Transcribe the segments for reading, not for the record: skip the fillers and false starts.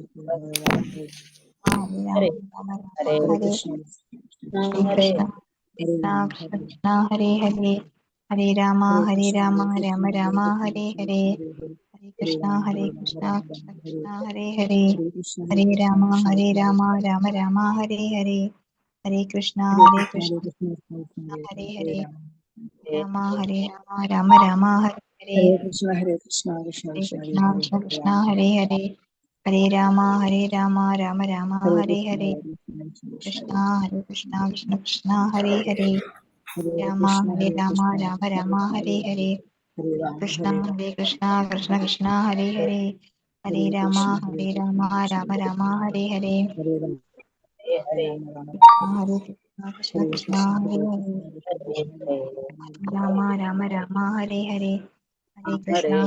Hare Hare Krishna Krishna Krishna Hare Hare Hare Rama Rama Rama Hare Hare Hare Krishna Krishna Krishna Hare Hare Hare Rama Rama Rama Hare Hare Hare Krishna Krishna Hare Hare Rama Rama Rama Hare Hare Hare Krishna Krishna Hare Krishna Krishna Krishna Krishna Hare Hare Hare Rama Rama Rama Hare Hare Krishna Krishna Krishna Hare Hare Rama Rama Rama Hare Hare Krishna Krishna Krishna Hare Hare Hare Rama Rama Rama Hare Hare Hare Krishna Krishna Hare Hare Rama Rama Hare Hare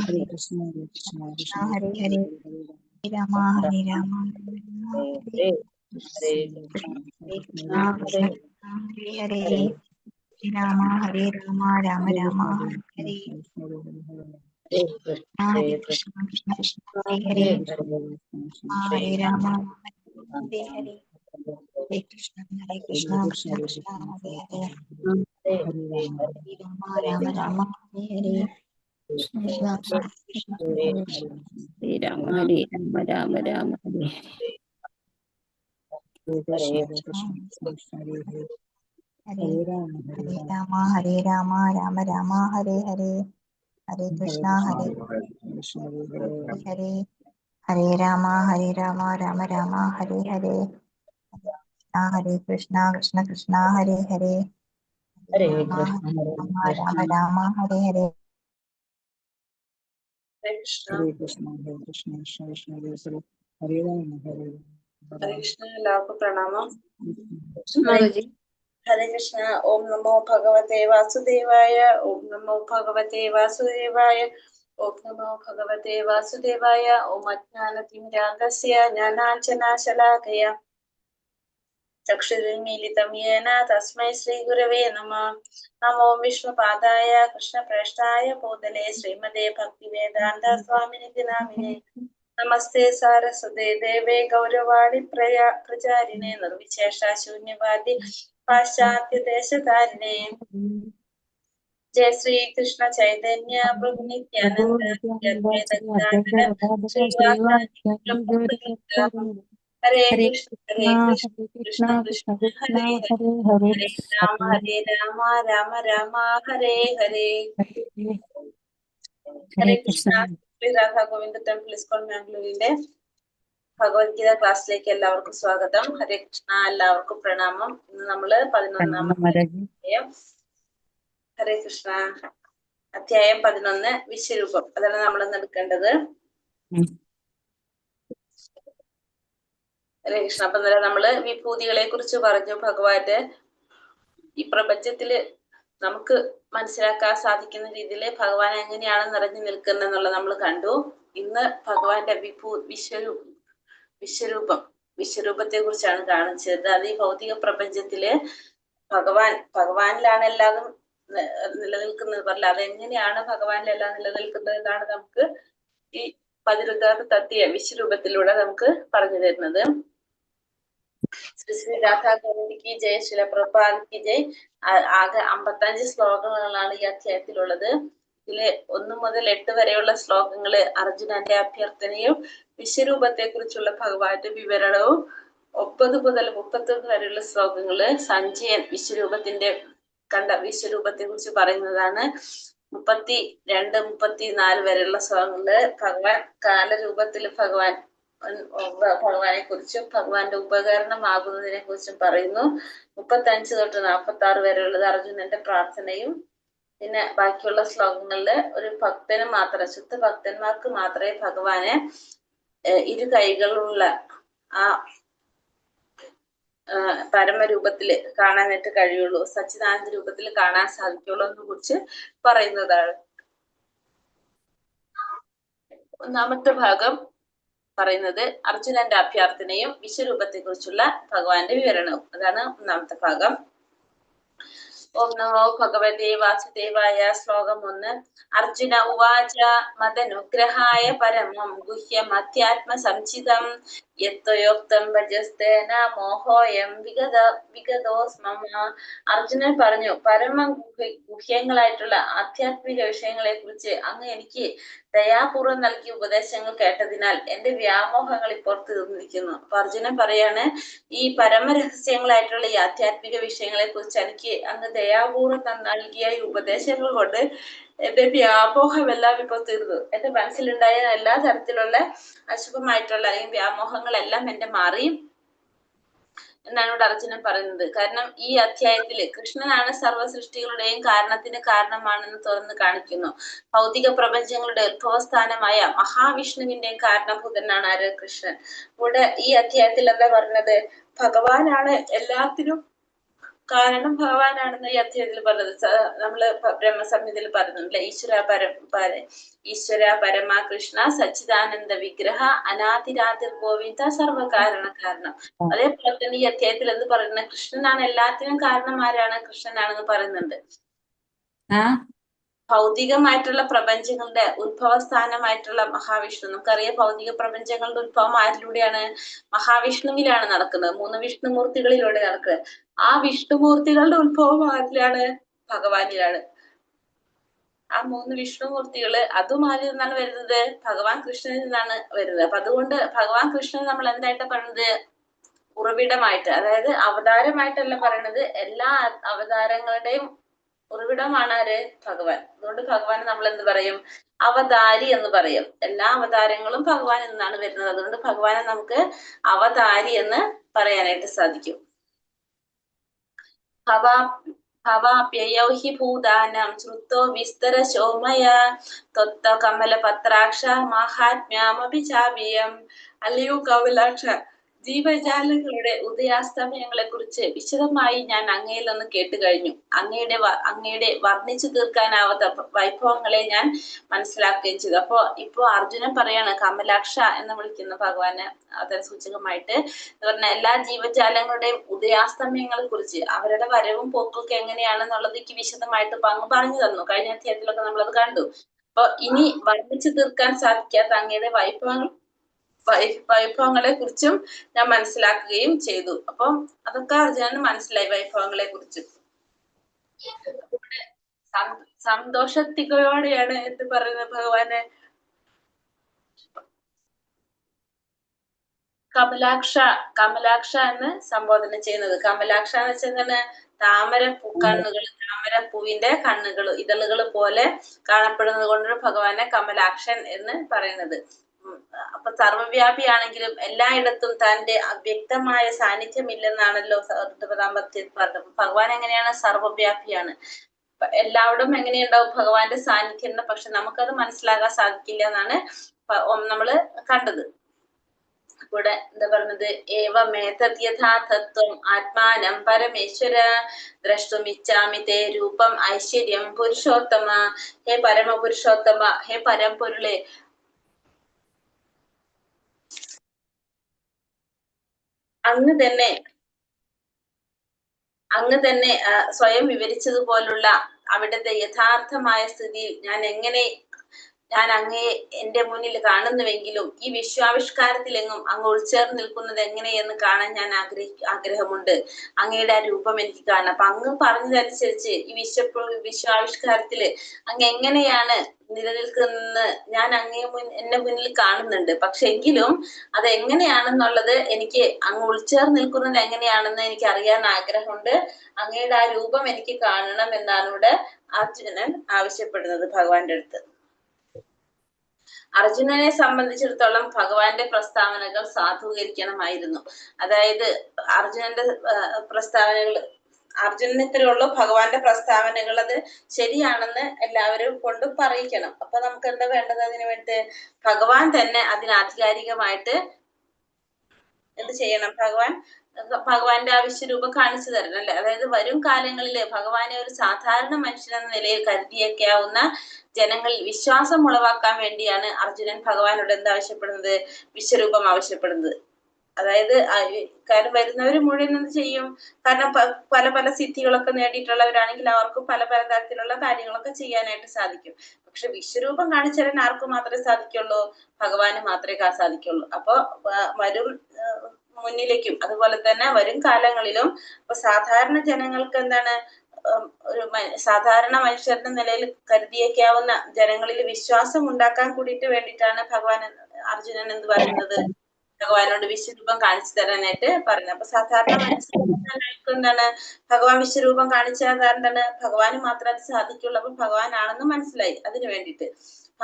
Hare Krishna Krishna Hare Hare Rama Rama Hare Krishna Krishna Hare Hare Rama Rama Rama Hare Hare Krishna Krishna Hare Hare Hare Rama Hare Hare Hare Krishna Krishna Krishna Hare Hare Hare Rama Rama Hare Hare Krishna Krishna Hare Hare Rama Hare Rama Rama Rama Hare Hare Rama Rama Rama Hare Hare Hare Krishna Hare Hare Rama Rama Rama Hare Hare Hare Krishna Krishna Krishna Hare Hare Hare Rama Rama Hare Hare Hare Krishna Krishna Hare Rama Hare Hare Krishna, എല്ലാവർക്കും പ്രണാമം. Mataji. ഹരേ കൃഷ്ണ. ഓം നമോ ഭഗവതേ വാസുദേവായ. ഓം നമോ ഭഗവതേ വാസുദേവായ. ഓം നമോ ഭഗവതേ വാസുദേവായ. ഓം അജ്ഞാനതിമിരാന്ധസ്യ ജ്ഞാനാഞ്ജനാശലാകയ ചക്ഷുരുന്മീലിതം യേന തസ്മൈ ശ്രീഗുരവേ നമഃ. നമോ വിഷ്ണുപാദായ കൃഷ്ണപ്രേഷ്ഠായ ഭൂതലേ ശ്രീമതേ ഭക്തിവേദാന്ത സ്വാമിനിധി നാമിനേ. നമസ്തേ സാരസ്വതേ ദേവേ ഗൗരവാണി പ്രചാരിണേ നിർവിശേഷ ശൂന്യവാദി പാശ്ചാത്യദേശധാരിണേ. ജയ ശ്രീ കൃഷ്ണ ചൈതന്യ പ്രഭു നിത്യാനന്ദ ഹരേ കൃഷ്ണ കൃഷ്ണ കൃഷ്ണ ഹരേ ഹരേ ഹരേ രാമ രാമ രാമ ഹരേ ഹരേ. ഹരേ കൃഷ്ണ. ശ്രീ രാധാ ഗോവിന്ദ ടെമ്പിൾ ഇസ്കോൺ മാംഗ്ലൂരിന്റെ ഭഗവത്ഗീത ക്ലാസ്സിലേക്ക് എല്ലാവർക്കും സ്വാഗതം. ഹരേ കൃഷ്ണ. എല്ലാവർക്കും പ്രണാമം. ഇന്ന് നമ്മള് 11-ാമത്തെ അധ്യായം. ഹരേ കൃഷ്ണ. അധ്യായം 11 വിശ്വരൂപം. അതാണ് നമ്മൾ ഇന്ന് എടുക്കേണ്ടത്. ഹരേ കൃഷ്ണ. അപ്പൊ ഇന്നലെ നമ്മള് വിഭൂതികളെ കുറിച്ച് പറഞ്ഞു. ഭഗവാന്റെ ഈ പ്രപഞ്ചത്തില് നമുക്ക് മനസ്സിലാക്കാൻ സാധിക്കുന്ന രീതിയിൽ ഭഗവാൻ എങ്ങനെയാണ് നിറഞ്ഞു നിൽക്കുന്നത് എന്നുള്ളത് നമ്മൾ കണ്ടു. ഇന്ന് ഭഗവാന്റെ വിശ്വരൂപത്തെ കുറിച്ചാണ് കാണിച്ചത്. അത് ഈ ഭൗതിക പ്രപഞ്ചത്തില് ഭഗവാനിലാണ് എല്ലാതും നിലനിൽക്കുന്നത് പറഞ്ഞില്ല. അതെങ്ങനെയാണ് ഭഗവാനിലെല്ലാം നിലനിൽക്കുന്നത് എന്നാണ് നമുക്ക് ഈ പതിരുദ്ധാർത്ഥ തത്വ വിശ്വരൂപത്തിലൂടെ നമുക്ക് പറഞ്ഞു തരുന്നത്. ശ്രീ ശ്രീ രാധാ ഗോവിന്ദക്ക് ജയ്, ശില പ്രഭുപാദക്ക് ജയ്. ആകെ 55 ശ്ലോകങ്ങളാണ് ഈ അധ്യായത്തിലുള്ളത്. ഇതില് 1 മുതൽ 8 വരെയുള്ള ശ്ലോകങ്ങള് അർജുനന്റെ അഭ്യർത്ഥനയും വിശ്വരൂപത്തെ കുറിച്ചുള്ള ഭഗവാന്റെ വിവരണവും, 9 മുതൽ 31 വരെയുള്ള ശ്ലോകങ്ങള് സഞ്ജയൻ കണ്ട വിശ്വരൂപത്തെ കുറിച്ച് പറയുന്നതാണ്. 32, 34 വരെയുള്ള ശ്ലോകങ്ങള് ഭഗവാൻ കാലരൂപത്തില് ഭഗവാനെ കുറിച്ചും ഭഗവാന്റെ ഉപകരണമാകുന്നതിനെ കുറിച്ചും പറയുന്നു. 35 തൊട്ട് 46 വരെയുള്ളത് അർജുനന്റെ പ്രാർത്ഥനയും. പിന്നെ ബാക്കിയുള്ള ശ്ലോകങ്ങളില് ഒരു ഭക്തന് മാത്രം, ശുദ്ധ ഭക്തന്മാർക്ക് മാത്രമേ ഭഗവാനെ ഇരു കൈകളുള്ള ആ പരമരൂപത്തില് കാണാനായിട്ട് കഴിയുള്ളൂ, സച്ചിദാനന്ദ രൂപത്തിൽ കാണാൻ സാധിക്കുള്ളൂ എന്ന് കുറിച്ച് പറയുന്നതാണ്. 1-ാമത്തെ ഭാഗം പറയുന്നത് അർജുനന്റെ അഭ്യർത്ഥനയും വിശ്വരൂപത്തെ കുറിച്ചുള്ള ഭഗവാന്റെ വിവരണവും. അതാണ് 1-ാമത്തെ ഭാഗം. ഓം നമോ ഭഗവതേ വാസുദേവായ. ശ്ലോകം 1. അർജുന ഉവാച മദനുഗ്രഹായ പരമം ഗുഹ്യം അധ്യാത്മ സംചിതം യത്വയോക്തം ഭജസ്തേന മോഹോയം വിഗതോസ്മമ. അർജുനൻ പറഞ്ഞു, പരമ ഗുഹ്യങ്ങളായിട്ടുള്ള ആധ്യാത്മിക വിഷയങ്ങളെ കുറിച്ച് അങ്ങ് എനിക്ക് ദയാപൂർവ്വം നൽകിയ ഉപദേശങ്ങൾ കേട്ടതിനാൽ എന്റെ വ്യാമോഹങ്ങൾ ഇപ്പോൾ തീർന്നിരിക്കുന്നു. അപ്പൊ അർജുനൻ പറയാണ്, ഈ പരമരഹസ്യങ്ങളായിട്ടുള്ള ഈ ആധ്യാത്മിക വിഷയങ്ങളെ കുറിച്ച് എനിക്ക് അങ്ങ് ദയാപൂർവ്വം നൽകിയ ഈ ഉപദേശങ്ങൾ കൊണ്ട് എന്റെ വ്യാമോഹമെല്ലാം ഇപ്പോൾ തീർന്നു. എന്റെ മനസ്സിലുണ്ടായ എല്ലാ തരത്തിലുള്ള അശുഭമായിട്ടുള്ള ഈ വ്യാമോഹങ്ങളെല്ലാം എന്റെ മാറി എന്നാണ് ഇവിടെ അർജുനൻ പറയുന്നത്. കാരണം ഈ അധ്യായത്തില് കൃഷ്ണനാണ് സർവ്വ സൃഷ്ടികളുടെയും കാരണത്തിന് കാരണമാണെന്ന് തുറന്ന് കാണിക്കുന്നു. ഭൗതിക പ്രപഞ്ചങ്ങളുടെ ഉത്ഭവസ്ഥാനമായ മഹാവിഷ്ണുവിന്റെയും കാരണഭൂതനാണ് ആര്? കൃഷ്ണൻ. ഇവിടെ ഈ അധ്യായത്തിൽ എന്താ പറഞ്ഞത്? ഭഗവാനാണ് എല്ലാത്തിനും കാരണം, ഭഗവാനാണെന്ന് ഈ അധ്യായത്തിൽ പറഞ്ഞത്. നമ്മള് ബ്രഹ്മസംഹിതയിൽ പറയുന്നുണ്ടല്ലേ, ഈശ്വര പരമ കൃഷ്ണ സച്ചിദാനന്ദ വിഗ്രഹ അനാദിരാതിർ ഗോവിന്ദ സർവകാരണ കാരണം. അതേപോലെ തന്നെ ഈ അധ്യായത്തിൽ എന്ത് പറയുന്നത്? കൃഷ്ണനാണ് എല്ലാത്തിനും കാരണം. ആരാണ്? കൃഷ്ണനാണെന്ന് പറയുന്നുണ്ട്. ഭൗതികമായിട്ടുള്ള പ്രപഞ്ചങ്ങളുടെ ഉത്ഭവസ്ഥാനമായിട്ടുള്ള മഹാവിഷ്ണു, നമുക്കറിയാം ഭൗതിക പ്രപഞ്ചങ്ങളുടെ ഉത്ഭവം ആരിലൂടെയാണ്? മഹാവിഷ്ണുവിലാണ് നടക്കുന്നത്. 3 വിഷ്ണുമൂർത്തികളിലൂടെ നടക്കുന്നത്. ആ വിഷ്ണുമൂർത്തികളുടെ ഉത്ഭവം ആരിലാണ്? ഭഗവാനിലാണ്. ആ 3 വിഷ്ണുമൂർത്തികള് അതും ആരിൽ നിന്നാണ് വരുന്നത്? ഭഗവാൻ കൃഷ്ണനിൽ നിന്നാണ് വരുന്നത്. അപ്പൊ അതുകൊണ്ട് ഭഗവാൻ കൃഷ്ണൻ നമ്മൾ എന്തായിട്ടാ പറയുന്നത്? ഉറവിടമായിട്ട്, അതായത് അവതാരമായിട്ടല്ല പറയണത്, എല്ലാ അവതാരങ്ങളുടെയും ഉറവിടമാണ് ആര്? ഭഗവാൻ. അതുകൊണ്ട് ഭഗവാൻ നമ്മൾ എന്ത് പറയും? അവതാരി എന്ന് പറയും. എല്ലാ അവതാരങ്ങളും ഭഗവാൻ എന്നാണ് വരുന്നത്. അതുകൊണ്ട് ഭഗവാനെ നമുക്ക് അവതാരി എന്ന് പറയാനായിട്ട് സാധിക്കും. ഭവാപ്യയൗ ഹി ഭൂതാനം ശ്രുതോ വിസ്തര ശോമയ ത്വത്ത കമലപത്രാക്ഷ മാഹാത്മ്യമപി ചാവ്യം. അല്ലയോ കമലാക്ഷ, ജീവജാലങ്ങളുടെ ഉദയാസ്തമയങ്ങളെ കുറിച്ച് വിശദമായി ഞാൻ അങ്ങയിൽ നിന്ന് കേട്ടു കഴിഞ്ഞു. അങ്ങയുടെ വർണ്ണിച്ചു തീർക്കാനാവാത്ത വൈഭവങ്ങളെ ഞാൻ മനസ്സിലാക്കുകയും ചെയ്തു. ഇപ്പൊ അർജുനൻ പറയാണ്, കമലാക്ഷ എന്ന് വിളിക്കുന്ന ഭഗവാന് അതിന് സൂചകമായിട്ട് പറഞ്ഞ എല്ലാ ജീവജാലങ്ങളുടെയും ഉദയാസ്തമയങ്ങളെ കുറിച്ച്, അവരുടെ വരവും പോക്കൊക്കെ എങ്ങനെയാണെന്നുള്ളത് എനിക്ക് വിശദമായിട്ട് പറഞ്ഞു തന്നു. കഴിഞ്ഞ അധ്യായത്തിലൊക്കെ നമ്മളത് കണ്ടു. അപ്പൊ ഇനി വർണ്ണിച്ചു തീർക്കാൻ സാധിക്കാത്ത അങ്ങയുടെ വൈഭവങ്ങളെ കുറിച്ചും ഞാൻ മനസ്സിലാക്കുകയും ചെയ്തു. അപ്പം അതൊക്കെ അർജുനന് മനസ്സിലായി, വൈഭവങ്ങളെ കുറിച്ച്. സന്തോഷത്തികയോടെയാണ് എന്ത് പറയുന്നത്? ഭഗവാനെ കമലാക്ഷ എന്ന് സംബോധന ചെയ്യുന്നത്. കമലാക്ഷ എന്ന് വെച്ചാൽ താമരപ്പൂവിന്റെ കണ്ണുകൾ, ഇതളുകൾ പോലെ കാണപ്പെടുന്നത് കൊണ്ടാണ് ഭഗവാനെ കമലാക്ഷൻ എന്ന് പറയുന്നത്. അപ്പൊ സർവ്വവ്യാപിയാണെങ്കിലും എല്ലായിടത്തും തന്റെ അവ്യക്തമായ സാന്നിധ്യം ഇല്ലെന്നാണല്ലോ 9-ാമത്തെ പറഞ്ഞത്. ഭഗവാൻ എങ്ങനെയാണ്? സർവ്വവ്യാപിയാണ്. എല്ലാവരും എങ്ങനെയുണ്ടാവും? ഭഗവാന്റെ സാന്നിധ്യം. പക്ഷെ നമുക്കത് മനസ്സിലാകാൻ സാധിക്കില്ല എന്നാണ് നമ്മള് കണ്ടത്. ഇവിടെ എന്താ പറഞ്ഞത്? ഏവമേതദ്യഥാതത്വം ആത്മാനം പരമേശ്വര ദ്രഷ്ടുമിച്ഛാമി തേ രൂപം ഐശ്വര്യം പുരുഷോത്തമ. ഹേ പരമപുരുഷോത്തമ, ഹേ പരമ്പൊരുളെ, അങ്ങ് തന്നെ സ്വയം വിവരിച്ചതുപോലുള്ള അവിടുത്തെ യഥാർത്ഥമായ സ്ഥിതിയിൽ ഞാൻ അങ്ങയെ എന്റെ മുന്നിൽ കാണുന്നുവെങ്കിലും ഈ വിശ്വാവിഷ്കാരത്തിലെങ്ങും അങ്ങ് ഉൾച്ചേർന്ന് നിൽക്കുന്നത് എങ്ങനെയെന്ന് കാണാൻ ഞാൻ ആഗ്രഹമുണ്ട്. അങ്ങയുടെ ആ രൂപം എനിക്ക് കാണാം. അപ്പൊ അങ്ങ് പറഞ്ഞതനുസരിച്ച് ഈ വിശ്വാവിഷ്കാരത്തില് അങ്ങ് എങ്ങനെയാണ് നിലനിൽക്കുന്ന ഞാൻ എന്റെ മുന്നിൽ കാണുന്നുണ്ട്. പക്ഷെ എങ്കിലും അത് എങ്ങനെയാണെന്നുള്ളത് എനിക്ക് അങ്ങ് ഉൾച്ചേർന്ന് നിൽക്കുന്നത് എങ്ങനെയാണെന്ന് എനിക്ക് അറിയാൻ ആഗ്രഹമുണ്ട്. അങ്ങയുടെ ആ രൂപം എനിക്ക് കാണണം എന്നാണ് ഇവിടെ അർജുനൻ ആവശ്യപ്പെടുന്നത് ഭഗവാന്റെ അടുത്ത്. അർജുനനെ സംബന്ധിച്ചിടത്തോളം ഭഗവാന്റെ പ്രസ്താവനകൾ സാധൂകരിക്കണമായിരുന്നു. അതായത് അർജുനന്റെ അർജുനത്തിലുള്ള ഭഗവാന്റെ പ്രസ്താവനകൾ അത് ശരിയാണെന്ന് എല്ലാവരും കൊണ്ടും പറയിക്കണം. അപ്പൊ നമുക്ക് എന്താ വേണ്ടത്? അതിനു വേണ്ടി ഭഗവാൻ തന്നെ അതിന് ആധികാരികമായിട്ട് എന്ത് ചെയ്യണം? ഭഗവാന്റെ ആ വിശ്വരൂപം കാണിച്ചു തരണം, അല്ലെ? അതായത് വരും കാലങ്ങളില് ഭഗവാനെ ഒരു സാധാരണ മനുഷ്യനെന്ന നിലയിൽ കരുതിയേക്കാവുന്ന ജനങ്ങളിൽ വിശ്വാസം ഉളവാക്കാൻ വേണ്ടിയാണ് അർജുനൻ ഭഗവാനോട് എന്താവശ്യപ്പെടുന്നത്? വിശ്വരൂപം ആവശ്യപ്പെടുന്നത്. അതായത് കാരണം വരുന്നവര് മുഴുവൻ എന്ത് ചെയ്യും? കാരണം പല പല സിദ്ധികളൊക്കെ നേടിയിട്ടുള്ളവരാണെങ്കിൽ അവർക്ക് പല പല തരത്തിലുള്ള കാര്യങ്ങളൊക്കെ ചെയ്യാനായിട്ട് സാധിക്കും. പക്ഷെ വിശ്വരൂപം കാണിച്ചു തരാൻ ആർക്ക് മാത്രമേ സാധിക്കുള്ളൂ? ഭഗവാന് മാത്രമേ സാധിക്കുള്ളൂ. അപ്പൊ വരും മുന്നിലേക്കും അതുപോലെ തന്നെ വരും കാലങ്ങളിലും ഇപ്പൊ സാധാരണ ജനങ്ങൾക്ക് എന്താണ് ഒരു സാധാരണ മനുഷ്യരുടെ നിലയിൽ കരുതിയേക്കാവുന്ന ജനങ്ങളിൽ വിശ്വാസം ഉണ്ടാക്കാൻ കൂടിയിട്ട് വേണ്ടിയിട്ടാണ് ഭഗവാൻ അർജുനൻ എന്ത് പറയുന്നത്? ഭഗവാനോട് വിശ്വരൂപം കാണിച്ചു തരാനായിട്ട് പറഞ്ഞു. അപ്പൊ സാധാരണ മനസ്സിലാക്കാൻ എന്താണ് ഭഗവാൻ വിശ്വരൂപം കാണിച്ചാൽ എന്താണ് ഭഗവാന് മാത്രമേ അത് സാധിക്കുള്ളൂ. അപ്പൊ ഭഗവാനാണെന്ന് മനസ്സിലായി. അതിനു വേണ്ടിയിട്ട്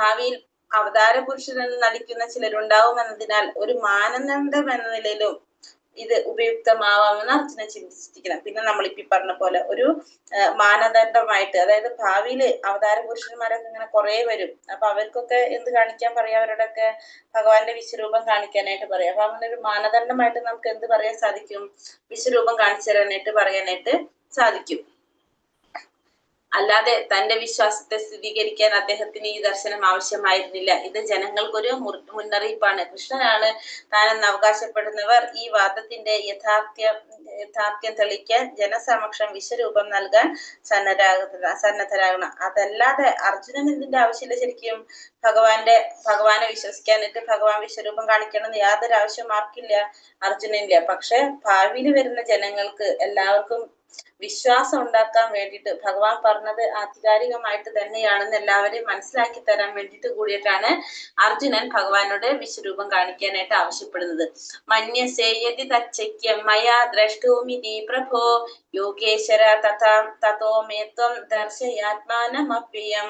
ഭാവിയിൽ അവതാര പുരുഷനെന്ന് നടിക്കുന്ന ചിലരുണ്ടാവും എന്നതിനാൽ ഒരു മാനദണ്ഡം എന്ന നിലയിലും ഇത് ഉപയുക്തമാവാമെന്ന് അർജുനൻ ചിന്തിച്ചിരിക്കണം. പിന്നെ നമ്മളിപ്പി പറഞ്ഞ പോലെ ഒരു മാനദണ്ഡമായിട്ട്, അതായത് ഭാവിയില് അവതാര പുരുഷന്മാരൊക്കെ ഇങ്ങനെ കുറെ വരും. അപ്പൊ അവർക്കൊക്കെ എന്ത് കാണിക്കാൻ പറയാം? അവരോടൊക്കെ ഭഗവാന്റെ വിശ്വരൂപം കാണിക്കാനായിട്ട് പറയാം. അപ്പൊ അങ്ങനെ ഒരു മാനദണ്ഡമായിട്ട് നമുക്ക് എന്ത് പറയാൻ സാധിക്കും? വിശ്വരൂപം കാണിച്ചു തരാനായിട്ട് പറയാനായിട്ട് സാധിക്കും. അല്ലാതെ തന്റെ വിശ്വാസത്തെ സ്ഥിരീകരിക്കാൻ അദ്ദേഹത്തിന് ഈ ദർശനം ആവശ്യമായിരുന്നില്ല. ഇത് ജനങ്ങൾക്കൊരു മുന്നറിയിപ്പാണ്. കൃഷ്ണനാണ് താനെന്ന് അവകാശപ്പെടുന്നവർ ഈ വാദത്തിന്റെ യഥാർത്ഥ്യം തെളിയിക്കാൻ ജനസമക്ഷം വിശ്വരൂപം നൽകാൻ സന്നദ്ധരാകണം. അതല്ലാതെ അർജുനൻ എന്തിന്റെ ആവശ്യമില്ല? ശരിക്കും ഭഗവാനെ വിശ്വസിക്കാനായിട്ട് ഭഗവാൻ വിശ്വരൂപം കാണിക്കണം യാതൊരു ആവശ്യം ആർക്കില്ല? അർജുനനില്ല. പക്ഷെ ഭാവിയിൽ വരുന്ന ജനങ്ങൾക്ക് എല്ലാവർക്കും വിശ്വാസം ഉണ്ടാക്കാൻ വേണ്ടിയിട്ട് ഭഗവാൻ പറഞ്ഞത് ആധികാരികമായിട്ട് തന്നെയാണെന്ന് എല്ലാവരെയും മനസ്സിലാക്കി തരാൻ വേണ്ടിയിട്ട് കൂടിയിട്ടാണ് അർജുനൻ ഭഗവാനോട് വിശ്വരൂപം കാണിക്കാനായിട്ട് ആവശ്യപ്പെടുന്നത്. മന്യസേയതി തച്ചക്യം മയാ ദ്രഷ്ടൂമിതി പ്രഭോ യോഗേശ്വര തതോമേത്വം ദർശയാത്മാനമപ്യം.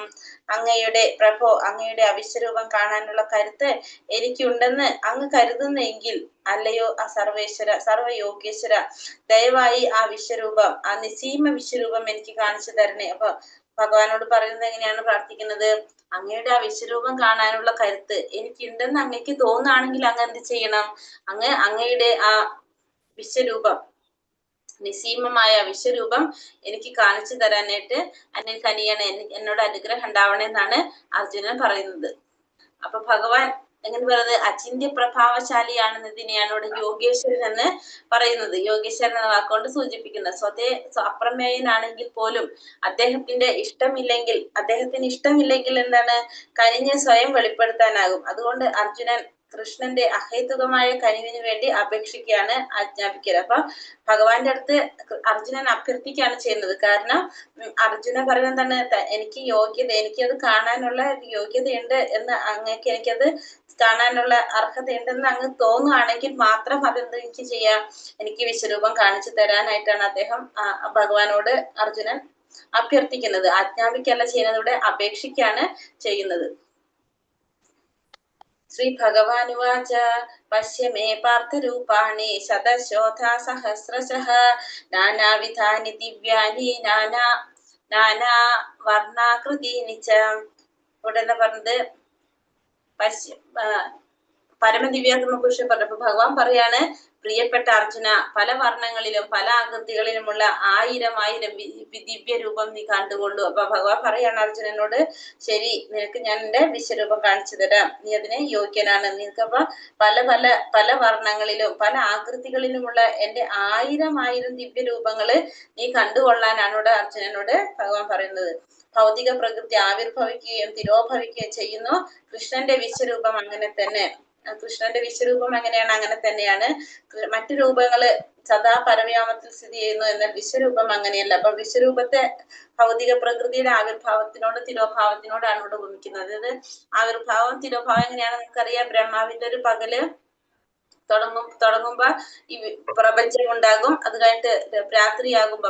അങ്ങയുടെ പ്രഭോ, അങ്ങയുടെ അവിശ്വരൂപം കാണാനുള്ള കരുത്ത് എനിക്കുണ്ടെന്ന് അങ്ങ് കരുതുന്നെങ്കിൽ അല്ലയോ ആ സർവേശ്വര സർവയോഗേശ്വര, ദയവായി ആ വിശ്വരൂപം, ആ നിസീമ വിശ്വരൂപം എനിക്ക് കാണിച്ചു തരണേ. അപ്പൊ ഭഗവാനോട് പറയുന്നത് എങ്ങനെയാണ് പ്രാർത്ഥിക്കുന്നത്? അങ്ങയുടെ ആ വിശ്വരൂപം കാണാനുള്ള കരുത്ത് എനിക്കുണ്ടെന്ന് അങ്ങക്ക് തോന്നുകയാണെങ്കിൽ അങ്ങ് എന്ത് ചെയ്യണം? അങ്ങയുടെ ആ വിശ്വരൂപം, നിസീമമായ വിശ്വരൂപം എനിക്ക് കാണിച്ചു തരാനായിട്ട് അന്നിൽ കനിയണേ, എന്നോട് അനുഗ്രഹം ഉണ്ടാവണേന്നാണ് അർജുനൻ പറയുന്നത്. അപ്പൊ ഭഗവാൻ എങ്ങനെ പറയുന്നത്? അചിന്ത്യ പ്രഭാവശാലിയാണെന്നതിനെയാണ് ഇവിടെ യോഗേശ്വരൻ എന്ന് പറയുന്നത്. യോഗേശ്വരൻ എന്ന വാക്കുകൊണ്ട് സൂചിപ്പിക്കുന്നത്. അപ്രമേയനാണെങ്കിൽ പോലും അദ്ദേഹത്തിന് ഇഷ്ടമില്ലെങ്കിൽ എന്താണ്? കനിഞ്ഞ് സ്വയം വെളിപ്പെടുത്താനാകും. അതുകൊണ്ട് അർജുനൻ കൃഷ്ണന്റെ അഹേതുകമായ കനിവിന് വേണ്ടി അപേക്ഷിക്കുകയാണ്, ആജ്ഞാപിക്കൽ. അപ്പൊ ഭഗവാന്റെ അടുത്ത് അർജുനൻ അഭ്യർത്ഥിക്കുകയാണ് ചെയ്യുന്നത്. കാരണം അർജുനൻ പറയുന്നത് എന്താണ്? എനിക്കത് കാണാനുള്ള യോഗ്യതയുണ്ട് എന്ന് അങ്ങേക്ക്, എനിക്കത് കാണാനുള്ള അർഹതയുണ്ടെന്ന് അങ്ങ് തോന്നുകയാണെങ്കിൽ മാത്രം അതെന്ത് എനിക്ക് ചെയ്യാം? എനിക്ക് വിശ്വരൂപം കാണിച്ചു തരാനായിട്ടാണ് അദ്ദേഹം ഭഗവാനോട് അർജുനൻ അഭ്യർത്ഥിക്കുന്നത്. ആജ്ഞാപിക്കല്ല ചെയ്യുന്നത്, ഇവിടെ അപേക്ഷിക്കാണ് ചെയ്യുന്നത്. ശ്രീ ഭഗവാനുവാച പശ്യ മേ പാർത്ഥരൂപാണി ശതശോധാ സഹസ്രശഃ നാനാവിധാനി ദിവ്യാനി നാനാ വർണ്ണാകൃതീനി ച. ഉടനെ പറഞ്ഞത് പരമദിവ്യാത്മ പുരുഷൻ പറഞ്ഞപ്പോ ഭഗവാൻ പറയാണ്, പ്രിയപ്പെട്ട അർജുന, പല വർണ്ണങ്ങളിലും പല ആകൃതികളിലുമുള്ള ആയിരം ദിവ്യ രൂപം നീ കണ്ടുകൊള്ളു. അപ്പൊ ഭഗവാൻ പറയാണ് അർജുനനോട്, ശരി, നിനക്ക് ഞാൻ എന്റെ വിശ്വരൂപം കാണിച്ചു തരാം, നീ അതിന് യോഗ്യനാണ്. നിനക്കപ്പോ പല വർണ്ണങ്ങളിലും പല ആകൃതികളിലുമുള്ള എന്റെ ആയിരം ദിവ്യ രൂപങ്ങള് നീ കണ്ടുകൊള്ളാനാണ് ഇവിടെ അർജുനനോട് ഭഗവാൻ പറയുന്നത്. ഭൗതിക പ്രകൃതി ആവിർഭവിക്കുകയും തിരോഭവിക്കുകയും ചെയ്യുന്നു. കൃഷ്ണന്റെ വിശ്വരൂപം അങ്ങനെ തന്നെ. കൃഷ്ണന്റെ വിശ്വരൂപം എങ്ങനെയാണ്? അങ്ങനെ തന്നെയാണ്. മറ്റു രൂപങ്ങള് സദാ പരവ്യോമത്തിൽ സ്ഥിതി ചെയ്യുന്നു, എന്നാൽ വിശ്വരൂപം അങ്ങനെയല്ല. അപ്പൊ വിശ്വരൂപത്തെ ഭൗതിക പ്രകൃതിയുടെ ആവിർഭാവത്തിനോട് തിരോഭാവത്തിനോടാണ് ഇവിടെ ഉപമിക്കുന്നത്. അതായത് ആവിർഭാവം തിരോഭാവം എങ്ങനെയാണ് നമുക്കറിയാം. ബ്രഹ്മാവിന്റെ ഒരു പകല് തുടങ്ങുമ്പോ ഈ പ്രപഞ്ചം ഉണ്ടാകും. അത് കഴിഞ്ഞിട്ട് രാത്രിയാകുമ്പോ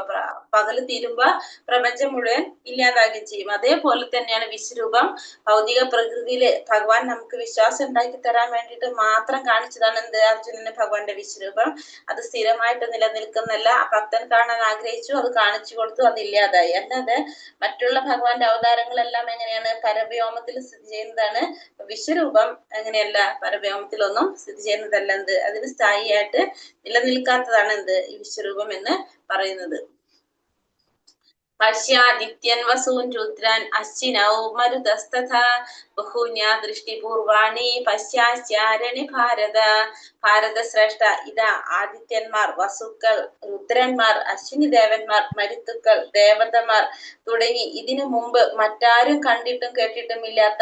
പകല് തീരുമ്പോ പ്രപഞ്ചം മുഴുവൻ ഇല്ലാതാകുകയും ചെയ്യും. അതേപോലെ തന്നെയാണ് വിശ്വരൂപം. ഭൗതിക പ്രകൃതിയില് ഭഗവാൻ നമുക്ക് വിശ്വാസം ഉണ്ടാക്കി തരാൻ വേണ്ടിയിട്ട് മാത്രം കാണിച്ചതാണ് എന്ത്? അർജുനന് ഭഗവാന്റെ വിശ്വരൂപം. അത് സ്ഥിരമായിട്ട് നിലനിൽക്കുന്നല്ല. ഭക്തൻ കാണാൻ ആഗ്രഹിച്ചു, അത് കാണിച്ചു കൊടുത്തു, അത് ഇല്ലാതായി. അല്ലാതെ മറ്റുള്ള ഭഗവാന്റെ അവതാരങ്ങളെല്ലാം എങ്ങനെയാണ്? പരവ്യോമത്തിൽ സ്ഥിതി ചെയ്യുന്നതാണ്. വിശ്വരൂപം എങ്ങനെയല്ല? പരവ്യോമത്തിലൊന്നും സ്ഥിതി ചെയ്യുന്നതല്ല. എന്ത്? അതിന് സ്ഥായിയായിട്ട് നിലനിൽക്കാത്തതാണ് എന്ത്? ഈ വിശ്വരൂപം എന്ന് പറയുന്നത്. പശ്യാദിത്യൻ വസൂൻ രുദ്രൻ അശ്വിനൗ മരുതസ്തഥാ ബഹൂന്യാ ദൃഷ്ടിപൂർവാണി പശ്യാശ്ചാരണി ഭാരത. ഭാരത ശ്രേഷ്ഠ, ഇതാ ആദിത്യന്മാർ, വസുക്കൾ, രുദ്രന്മാർ, അശ്വിനി ദേവന്മാർ, മരുത്തുക്കൾ, ദേവതമാർ തുടങ്ങി ഇതിനു മുമ്പ് മറ്റാരും കണ്ടിട്ടും കേട്ടിട്ടുമില്ലാത്ത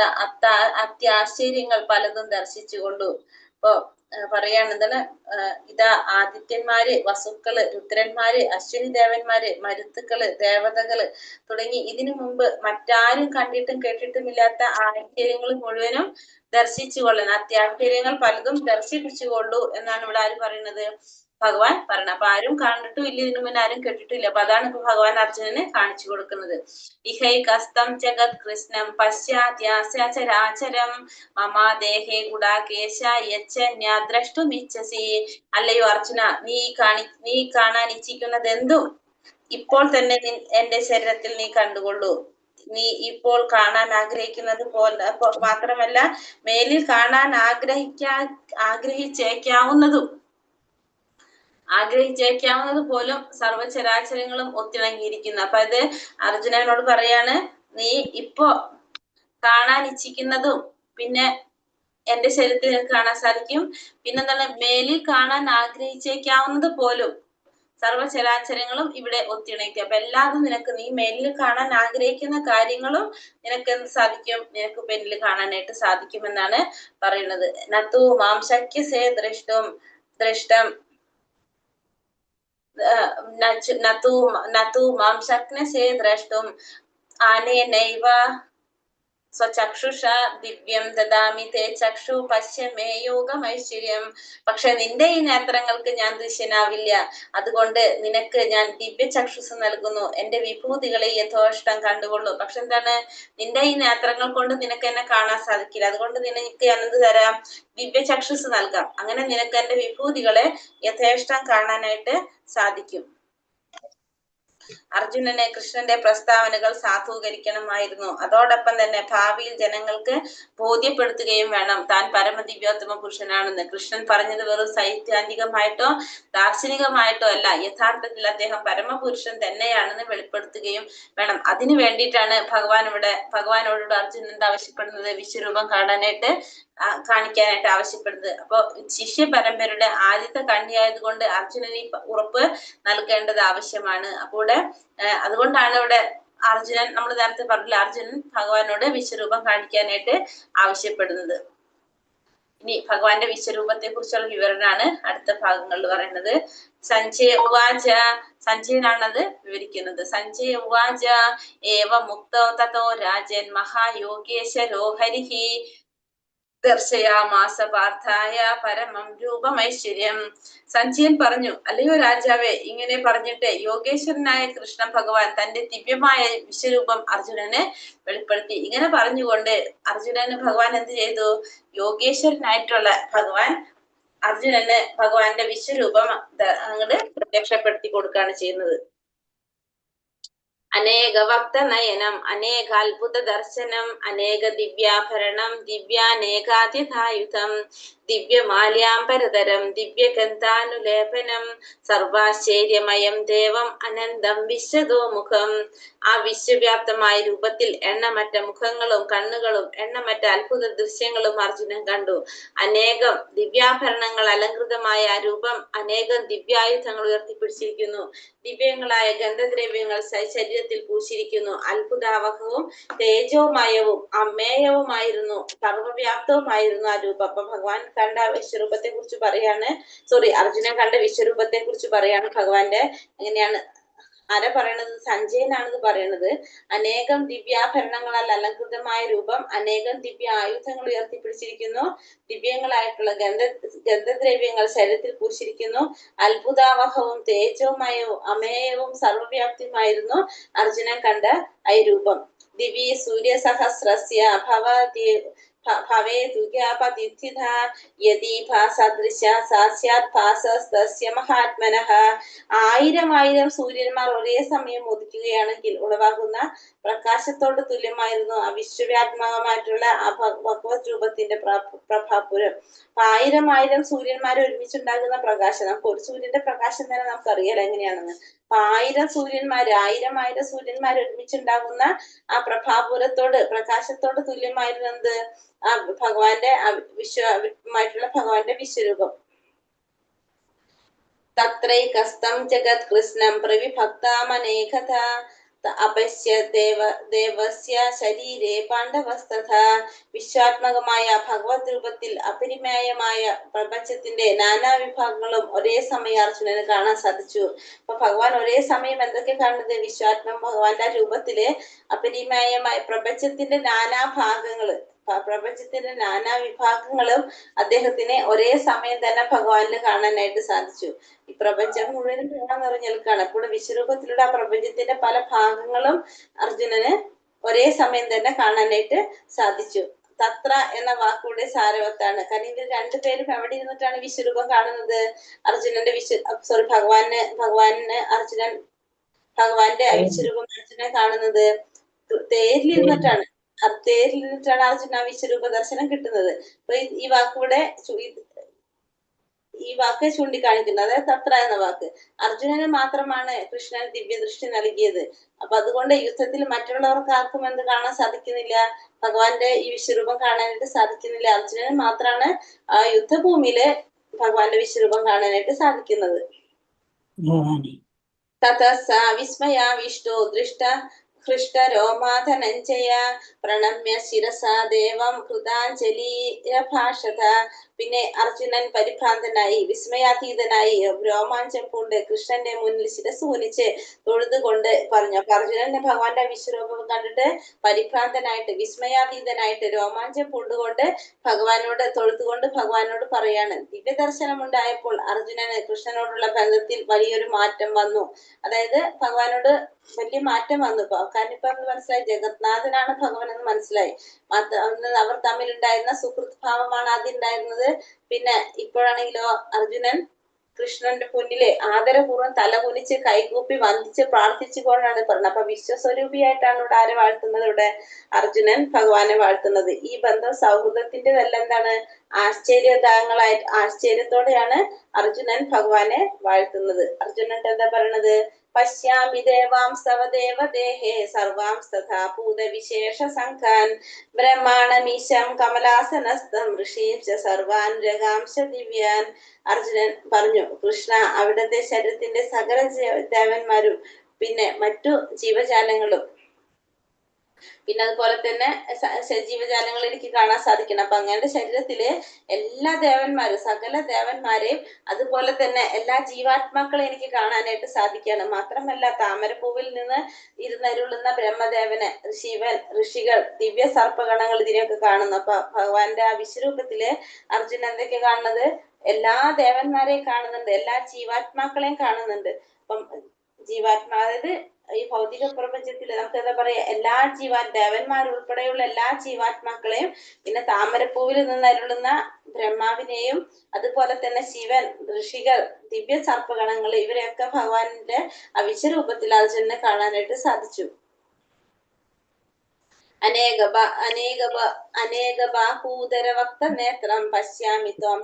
അത്യാശ്ചര്യങ്ങൾ പലതും ദർശിച്ചുകൊണ്ടു. അപ്പൊ പറയാണ് എന്താണ്, ഇതാ ആദിത്യന്മാര്, വസുക്കള്, രുദ്രന്മാര്, അശ്വിനി ദേവന്മാര്, മരുത്തുക്കള്, ദേവതകള് തുടങ്ങി ഇതിനു മുമ്പ് മറ്റാരും കണ്ടിട്ടും കേട്ടിട്ടുമില്ലാത്ത ആശ്ചര്യങ്ങൾ മുഴുവനും ദർശിച്ചുകൊള്ളുന്നു. അത്യാശ്ചര്യങ്ങൾ പലതും ദർശിപ്പിച്ചുകൊള്ളു എന്നാണ് ഇവിടെ ആര് പറയുന്നത്? ഭഗവാൻ പറയുന്നത്. അപ്പൊ ആരും കണ്ടിട്ടും ഇല്ല, ഇതിനു മുന്നേ ആരും കേട്ടിട്ടില്ല. അപ്പൊ അതാണ് ഇപ്പൊ ഭഗവാൻ അർജുനന് കാണിച്ചു കൊടുക്കുന്നത്. ഇഹൈകസ്തം ജഗത് കൃഷ്ണം പശ്ചാത്യാചരാചരം മമാ ദേഹേ ഗുഡാകേശ യച്ഛന്യാ ദ്രഷ്ടുമിച്ഛസി. അല്ലയോ അർജുന, നീ കാണാൻ ഇച്ഛിക്കുന്നത് എന്തും ഇപ്പോൾ തന്നെ എന്റെ ശരീരത്തിൽ നീ കണ്ടുകൊള്ളൂ. നീ ഇപ്പോൾ കാണാൻ ആഗ്രഹിക്കുന്നത് പോലെ മാത്രമല്ല, മേലിൽ കാണാൻ ആഗ്രഹിച്ചേക്കാവുന്നത് പോലും സർവചരാചരങ്ങളും ഒത്തിണങ്ങിയിരിക്കുന്നു. അപ്പൊ അത് അർജുനനോട് പറയാണ്, നീ ഇപ്പോ കാണാൻ ഇച്ഛിക്കുന്നതും പിന്നെ എന്റെ ശരീരത്തിൽ നിനക്ക് കാണാൻ സാധിക്കും. പിന്നെന്താണ്, മേലിൽ കാണാൻ ആഗ്രഹിച്ചേക്കാവുന്നത് പോലും സർവചരാചരങ്ങളും ഇവിടെ ഒത്തിണങ്ങിക്കും. അപ്പൊ എല്ലാതും നീ മേലിൽ കാണാൻ ആഗ്രഹിക്കുന്ന കാര്യങ്ങളും നിനക്ക് എന്ത് സാധിക്കും? നിനക്ക് പിന്നിൽ കാണാനായിട്ട് സാധിക്കുമെന്നാണ് പറയുന്നത്. നതു മാം ശക്യസേ ദ്രഷ്ടം നതു മാം ശക്നസേ ദ്രഷ്ടും ആനേനൈവ സ്വചക്ഷുഷ ദിവ്യം ദദാമി തേ ചക്ഷു പശ്യമേ യോഗമൈശ്വര്യം. പക്ഷെ നിന്റെ ഈ നേത്രങ്ങൾക്ക് ഞാൻ ദൃശ്യനാവില്ല, അതുകൊണ്ട് നിനക്ക് ഞാൻ ദിവ്യ ചക്ഷുസ് നൽകുന്നു, എന്റെ വിഭൂതികളെ യഥോഷ്ടം കണ്ടുകൊള്ളു. പക്ഷെ എന്താണ്, നിന്റെ ഈ നേത്രങ്ങൾ കൊണ്ട് നിനക്ക് എന്നെ കാണാൻ സാധിക്കില്ല, അതുകൊണ്ട് നിനക്ക് ഞാൻ എന്ത് തരാം? ദിവ്യ ചക്ഷുസ് നൽകാം. അങ്ങനെ നിനക്ക് എന്റെ വിഭൂതികളെ യഥേഷ്ടം കാണാനായിട്ട് സാധിക്കും. അർജുനനെ കൃഷ്ണന്റെ പ്രസ്താവനകൾ സാധൂകരിക്കണമായിരുന്നു. അതോടൊപ്പം തന്നെ ഭാവിയിൽ ജനങ്ങൾക്ക് ബോധ്യപ്പെടുത്തുകയും വേണം താൻ പരമദിവ്യോത്തമ പുരുഷനാണെന്ന്. കൃഷ്ണൻ പറഞ്ഞത് വെറും സൈദ്ധാന്തികമായിട്ടോ ദാർശനികമായിട്ടോ അല്ല, യഥാർത്ഥത്തിൽ അദ്ദേഹം പരമപുരുഷൻ തന്നെയാണെന്ന് വെളിപ്പെടുത്തുകയും വേണം. അതിനു വേണ്ടിയിട്ടാണ് ഭഗവാനോട് അർജുനൻ ആവശ്യപ്പെടുന്നത്, വിശ്വരൂപം കാണിക്കാനായിട്ട് ആവശ്യപ്പെടുന്നത്. അപ്പൊ ശിഷ്യ പരമ്പരയുടെ ആദ്യത്തെ കണ്ണിയായതുകൊണ്ട് അർജുനന് ഈ ഉറപ്പ് നൽകേണ്ടത് ആവശ്യമാണ്. അപ്പോൾ അതുകൊണ്ടാണ് ഇവിടെ അർജുനൻ, നമ്മൾ നേരത്തെ പറഞ്ഞില്ല, അർജുനൻ ഭഗവാനോട് വിശ്വരൂപം കാണിക്കാനായിട്ട് ആവശ്യപ്പെടുന്നത്. ഇനി ഭഗവാന്റെ വിശ്വരൂപത്തെ കുറിച്ചുള്ള വിവരണമാണ് അടുത്ത ഭാഗങ്ങളിൽ പറയുന്നത്. സഞ്ജയനാണത് വിവരിക്കുന്നത്. സഞ്ജയ ഉവാച ഏവ മുക്തോ തതോ രാജൻ മഹായോഗേശ്വരോ ഹരിഹി ദർശയാമാസ പാർത്ഥായ പരമം രൂപമൈശ്വര്യം. സഞ്ജയൻ പറഞ്ഞു, അല്ലയോ രാജാവേ, ഇങ്ങനെ പറഞ്ഞിട്ട് യോഗേശ്വരനായ കൃഷ്ണ ഭഗവാൻ തന്റെ ദിവ്യമായ വിശ്വരൂപം അർജുനന് വെളിപ്പെടുത്തി. ഇങ്ങനെ പറഞ്ഞുകൊണ്ട് അർജുനന് ഭഗവാൻ എന്ത് ചെയ്തു? യോഗേശ്വരനായിട്ടുള്ള ഭഗവാൻ അർജുനന് ഭഗവാന്റെ വിശ്വരൂപം അങ്ങോട്ട് രക്ഷപ്പെടുത്തി കൊടുക്കുകയാണ് ചെയ്യുന്നത്. അനേക ഭക്ത നയനം അനേകാത്ഭുത ദർശനം അനേക ദിവ്യാഭരണം ദിവ്യാനേകാതിഥായുധം ദിവ്യമാല്യാംബരതരം ദിവ്യഗന്ധാനുലേപനം സർവാശ്ചര്യമയം ദേവം അനന്തം വിശ്വതോമുഖം. ആ വിശ്വവ്യാപ്തമായ രൂപത്തിൽ എണ്ണമറ്റ മുഖങ്ങളും കണ്ണുകളും എണ്ണമറ്റ അത്ഭുത ദൃശ്യങ്ങളും അർജുനൻ കണ്ടു. അനേകം ദിവ്യാഭരണങ്ങൾ അലങ്കൃതമായ ആ രൂപം അനേകം ദിവ്യായുധങ്ങൾ ഉയർത്തിപ്പിടിച്ചിരിക്കുന്നു. ദിവ്യങ്ങളായ ഗന്ധദ്രവ്യങ്ങൾ ശരീരത്തിൽ പൂശിയിരിക്കുന്നു. അത്ഭുതാവഹവും തേജോമയവും അമേയവുമായിരുന്നു, സർവവ്യാപ്തവുമായിരുന്നു ആ രൂപം. അപ്പൊ ഭഗവാൻ കണ്ട വിശ്വരൂപത്തെ കുറിച്ച് പറയാണ്, അർജുനൻ കണ്ട വിശ്വരൂപത്തെ കുറിച്ച് പറയാണ് ഭഗവാന്റെ. എങ്ങനെയാണ് ആരാ പറയണത്? സഞ്ജയനാണിത് പറയണത്. അനേകം ദിവ്യാഭരണങ്ങളാൽ അലങ്കൃതമായ രൂപം അനേകം ദിവ്യ ആയുധങ്ങൾ ഉയർത്തിപ്പിടിച്ചിരിക്കുന്നു. ദിവ്യങ്ങളായിട്ടുള്ള ഗന്ധദ്രവ്യങ്ങൾ ശരീരത്തിൽ പൂശിരിക്കുന്നു. അത്ഭുതാവഹവും തേജോമയവും അമേയവും സർവവ്യാപ്തിയുമായിരുന്നു അർജുനൻ കണ്ട ഈ രൂപം. ദിവി സൂര്യ സഹസ്രസ്യ ആയിരം സൂര്യന്മാർ ഒരേ സമയം ഉദിക്കുകയാണെങ്കിൽ ഉളവാകുന്ന പ്രകാശത്തോട് തുല്യമായിരുന്നു ആ വിശ്വവ്യാത്മകമായിട്ടുള്ള ആ ഭഗവത് രൂപത്തിന്റെ പ്രഭാപുരം. 1000 സൂര്യന്മാർ ഒരുമിച്ചുണ്ടാകുന്ന പ്രകാശം, നമുക്ക് ഒരു സൂര്യന്റെ പ്രകാശം തന്നെ നമുക്കറിയാലോ എങ്ങനെയാണെന്ന്. ആയിരം ഒരുമിച്ചുണ്ടാകുന്ന ആ പ്രഭാപൂരത്തോട് പ്രകാശത്തോട് തുല്യമായിരുന്നത് ആ ഭഗവാന്റെ വിശ്വമായിട്ടുള്ള ഭഗവാന്റെ വിശ്വരൂപം. തത്രൈകസ്തം ജഗത് കൃഷ്ണം പ്രവിഭക്താമനേകഥ അപശ്യ ദേവസ്യ ശരീരേ പാണ്ഡവസ്തഥാ. വിശ്വാത്മകമായ ഭഗവത് രൂപത്തിൽ അപരിമേയമായ പ്രപഞ്ചത്തിന്റെ നാനാവിഭാഗങ്ങളും ഒരേ സമയം അർജുനന് കാണാൻ സാധിച്ചു. അപ്പൊ ഭഗവാൻ ഒരേ സമയം എന്തൊക്കെ കാണുന്നത്? വിശ്വാത്മ ഭഗവാന്റെ രൂപത്തില് അപരിമേയമായ പ്രപഞ്ചത്തിന്റെ നാനാ വിഭാഗങ്ങളും അദ്ദേഹത്തിന് ഒരേ സമയം തന്നെ ഭഗവാനിന് കാണാനായിട്ട് സാധിച്ചു. ഈ പ്രപഞ്ചം മുഴുവനും കാണാൻ നിറഞ്ഞു നിൽക്കുകയാണ്. അപ്പോൾ വിശ്വരൂപത്തിലൂടെ ആ പ്രപഞ്ചത്തിന്റെ പല ഭാഗങ്ങളും അർജുനന് ഒരേ സമയം തന്നെ കാണാനായിട്ട് സാധിച്ചു. തത്ര എന്ന വാക്കുകളുടെ സാരവത്താണ്. കാരണം ഇത് രണ്ടുപേരും എവിടെ ഇരുന്നിട്ടാണ് വിശ്വരൂപം കാണുന്നത്? ഭഗവാന്റെ വിശ്വരൂപം അർജുനൻ കാണുന്നത് തേരിലിരുന്നിട്ടാണ്. തേരിലിരുന്നിട്ടാണ് അർജുന വിശ്വരൂപ ദർശനം കിട്ടുന്നത്. അപ്പൊ ഈ വാക്ക് ചൂണ്ടിക്കാണിക്കുന്നത്, അതായത് തത്ര എന്ന വാക്ക് അർജുനന് മാത്രമാണ് കൃഷ്ണൻ ദിവ്യദൃഷ്ടി നൽകിയത്. അപ്പൊ അതുകൊണ്ട് യുദ്ധത്തിൽ മറ്റുള്ളവർക്ക് ആർക്കും എന്ത് കാണാൻ സാധിക്കുന്നില്ല? ഭഗവാന്റെ ഈ വിശ്വരൂപം കാണാനായിട്ട് സാധിക്കുന്നില്ല. അർജുനന് മാത്രമാണ് ആ യുദ്ധഭൂമിയില് ഭഗവാന്റെ വിശ്വരൂപം കാണാനായിട്ട് സാധിക്കുന്നത്. തതസ വിസ്മയാവിഷ്ടോ ഹൃഷ്ടരോമാധനഞ്ജയ പ്രണമ്യ ശിരസാ ദേവം കൃതാഞ്ജലിരഭാഷത. പിന്നെ അർജുനൻ പരിഭ്രാന്തനായി, വിസ്മയാതീതനായി, രോമാഞ്ചം പൂണ്ട് കൃഷ്ണന്റെ മുന്നിൽ ശിരസ് കുനിച്ച് തൊഴുതുകൊണ്ട് പറഞ്ഞു. അപ്പൊ അർജുനന് ഭഗവാന്റെ വിശ്വരൂപം കണ്ടിട്ട് പരിഭ്രാന്തനായിട്ട്, വിസ്മയാതീതനായിട്ട്, രോമാഞ്ചം പൂണ്ടുകൊണ്ട് തൊഴുതുകൊണ്ട് ഭഗവാനോട് പറയാണ്. ദിവ്യദർശനം ഉണ്ടായപ്പോൾ അർജുനന് കൃഷ്ണനോടുള്ള ബന്ധത്തിൽ വലിയൊരു മാറ്റം വന്നു. അതായത് ഭഗവാനോട് വലിയ മാറ്റം വന്നു. കാരണം ഇപ്പൊ മനസ്സിലായി, ജഗന്നാഥനാണ് ഭഗവാൻ എന്ന് മനസ്സിലായി. അവർ തമ്മിലുണ്ടായിരുന്ന സുഹൃത്ത് ഭാവമാണ് ആദ്യം ഉണ്ടായിരുന്നത്. പിന്നെ ഇപ്പോഴാണെങ്കിലോ അർജുനൻ കൃഷ്ണന്റെ മുന്നിലെ ആദരപൂർവ്വം തലകുനിച്ച് കൈകൂപ്പി വന്ദിച്ച് പ്രാർത്ഥിച്ചുകൊണ്ടാണ് പറഞ്ഞത്. അപ്പൊ വിശ്വസ്വരൂപിയായിട്ടാണ് ഇവിടെ ആരെ വാഴ്ത്തുന്നത്? ഇവിടെ അർജുനൻ ഭഗവാനെ വാഴ്ത്തുന്നത്. ഈ ബന്ധം സൗഹൃദത്തിൻ്റെതല്ല, എന്താണ്? ആശ്ചര്യത്തോടെയാണ് അർജുനൻ ഭഗവാനെ വാഴ്ത്തുന്നത്. അർജുനൻ എന്താ പറയണത്? പശ്യാമി ദേവാംസ്തവ ദേവദേഹേ സർവാംസ്തഥാ ഭൂതവിശേഷ സംഘാൻ ബ്രഹ്മാണമീശം കമലാസനസ്ഥം ഋഷീംശ സർവാനുരഗാംശ ദിവ്യാൻ. അർജുനൻ പറഞ്ഞു, കൃഷ്ണ, അവിടുത്തെ ശരീരത്തിന്റെ സകല ദേവന്മാരും പിന്നെ മറ്റു ജീവജാലങ്ങളും, പിന്നെ അതുപോലെ തന്നെ ജീവജാലങ്ങൾ എനിക്ക് കാണാൻ സാധിക്കണം. അപ്പൊ അങ്ങയുടെ ശരീരത്തില് എല്ലാ ദേവന്മാരും, സകല ദേവന്മാരെയും, അതുപോലെ തന്നെ എല്ലാ ജീവാത്മാക്കളെ എനിക്ക് കാണാനായിട്ട് സാധിക്കുകയാണ്. മാത്രമല്ല താമരപ്പൂവിൽ നിന്ന് ഇരുന്നരുളുന്ന ബ്രഹ്മദേവന്, ശിവൻ, ഋഷികൾ, ദിവ്യ സർപ്പഗണങ്ങൾ ഇതിനെയൊക്കെ കാണുന്നു. അപ്പൊ ഭഗവാന്റെ ആ വിശ്വരൂപത്തില് അർജുനൻ എന്തൊക്കെ കാണുന്നത്? എല്ലാ ദേവന്മാരെയും കാണുന്നുണ്ട്, എല്ലാ ജീവാത്മാക്കളെയും കാണുന്നുണ്ട്. അപ്പം അതായത് ഈ ഭൗതിക പ്രപഞ്ചത്തില് നമുക്ക് എന്താ പറയാ, എല്ലാ ദേവന്മാരുൾപ്പെടെയുള്ള എല്ലാ ജീവാത്മാക്കളെയും, പിന്നെ താമരപ്പൂവിൽ നിന്ന് അരുളുന്ന ബ്രഹ്മാവിനെയും, അതുപോലെ തന്നെ ശിവൻ, ഋഷികൾ, ദിവ്യ സർപ്പഗണങ്ങൾ, ഇവരെയൊക്കെ ഭഗവാന്റെ അവിശ്വരൂപത്തിൽ അർജുനനെ കാണാനായിട്ട് സാധിച്ചു. അനേക ബാഹൂദരവക്ത നേത്രം പശ്യാമി ത്വം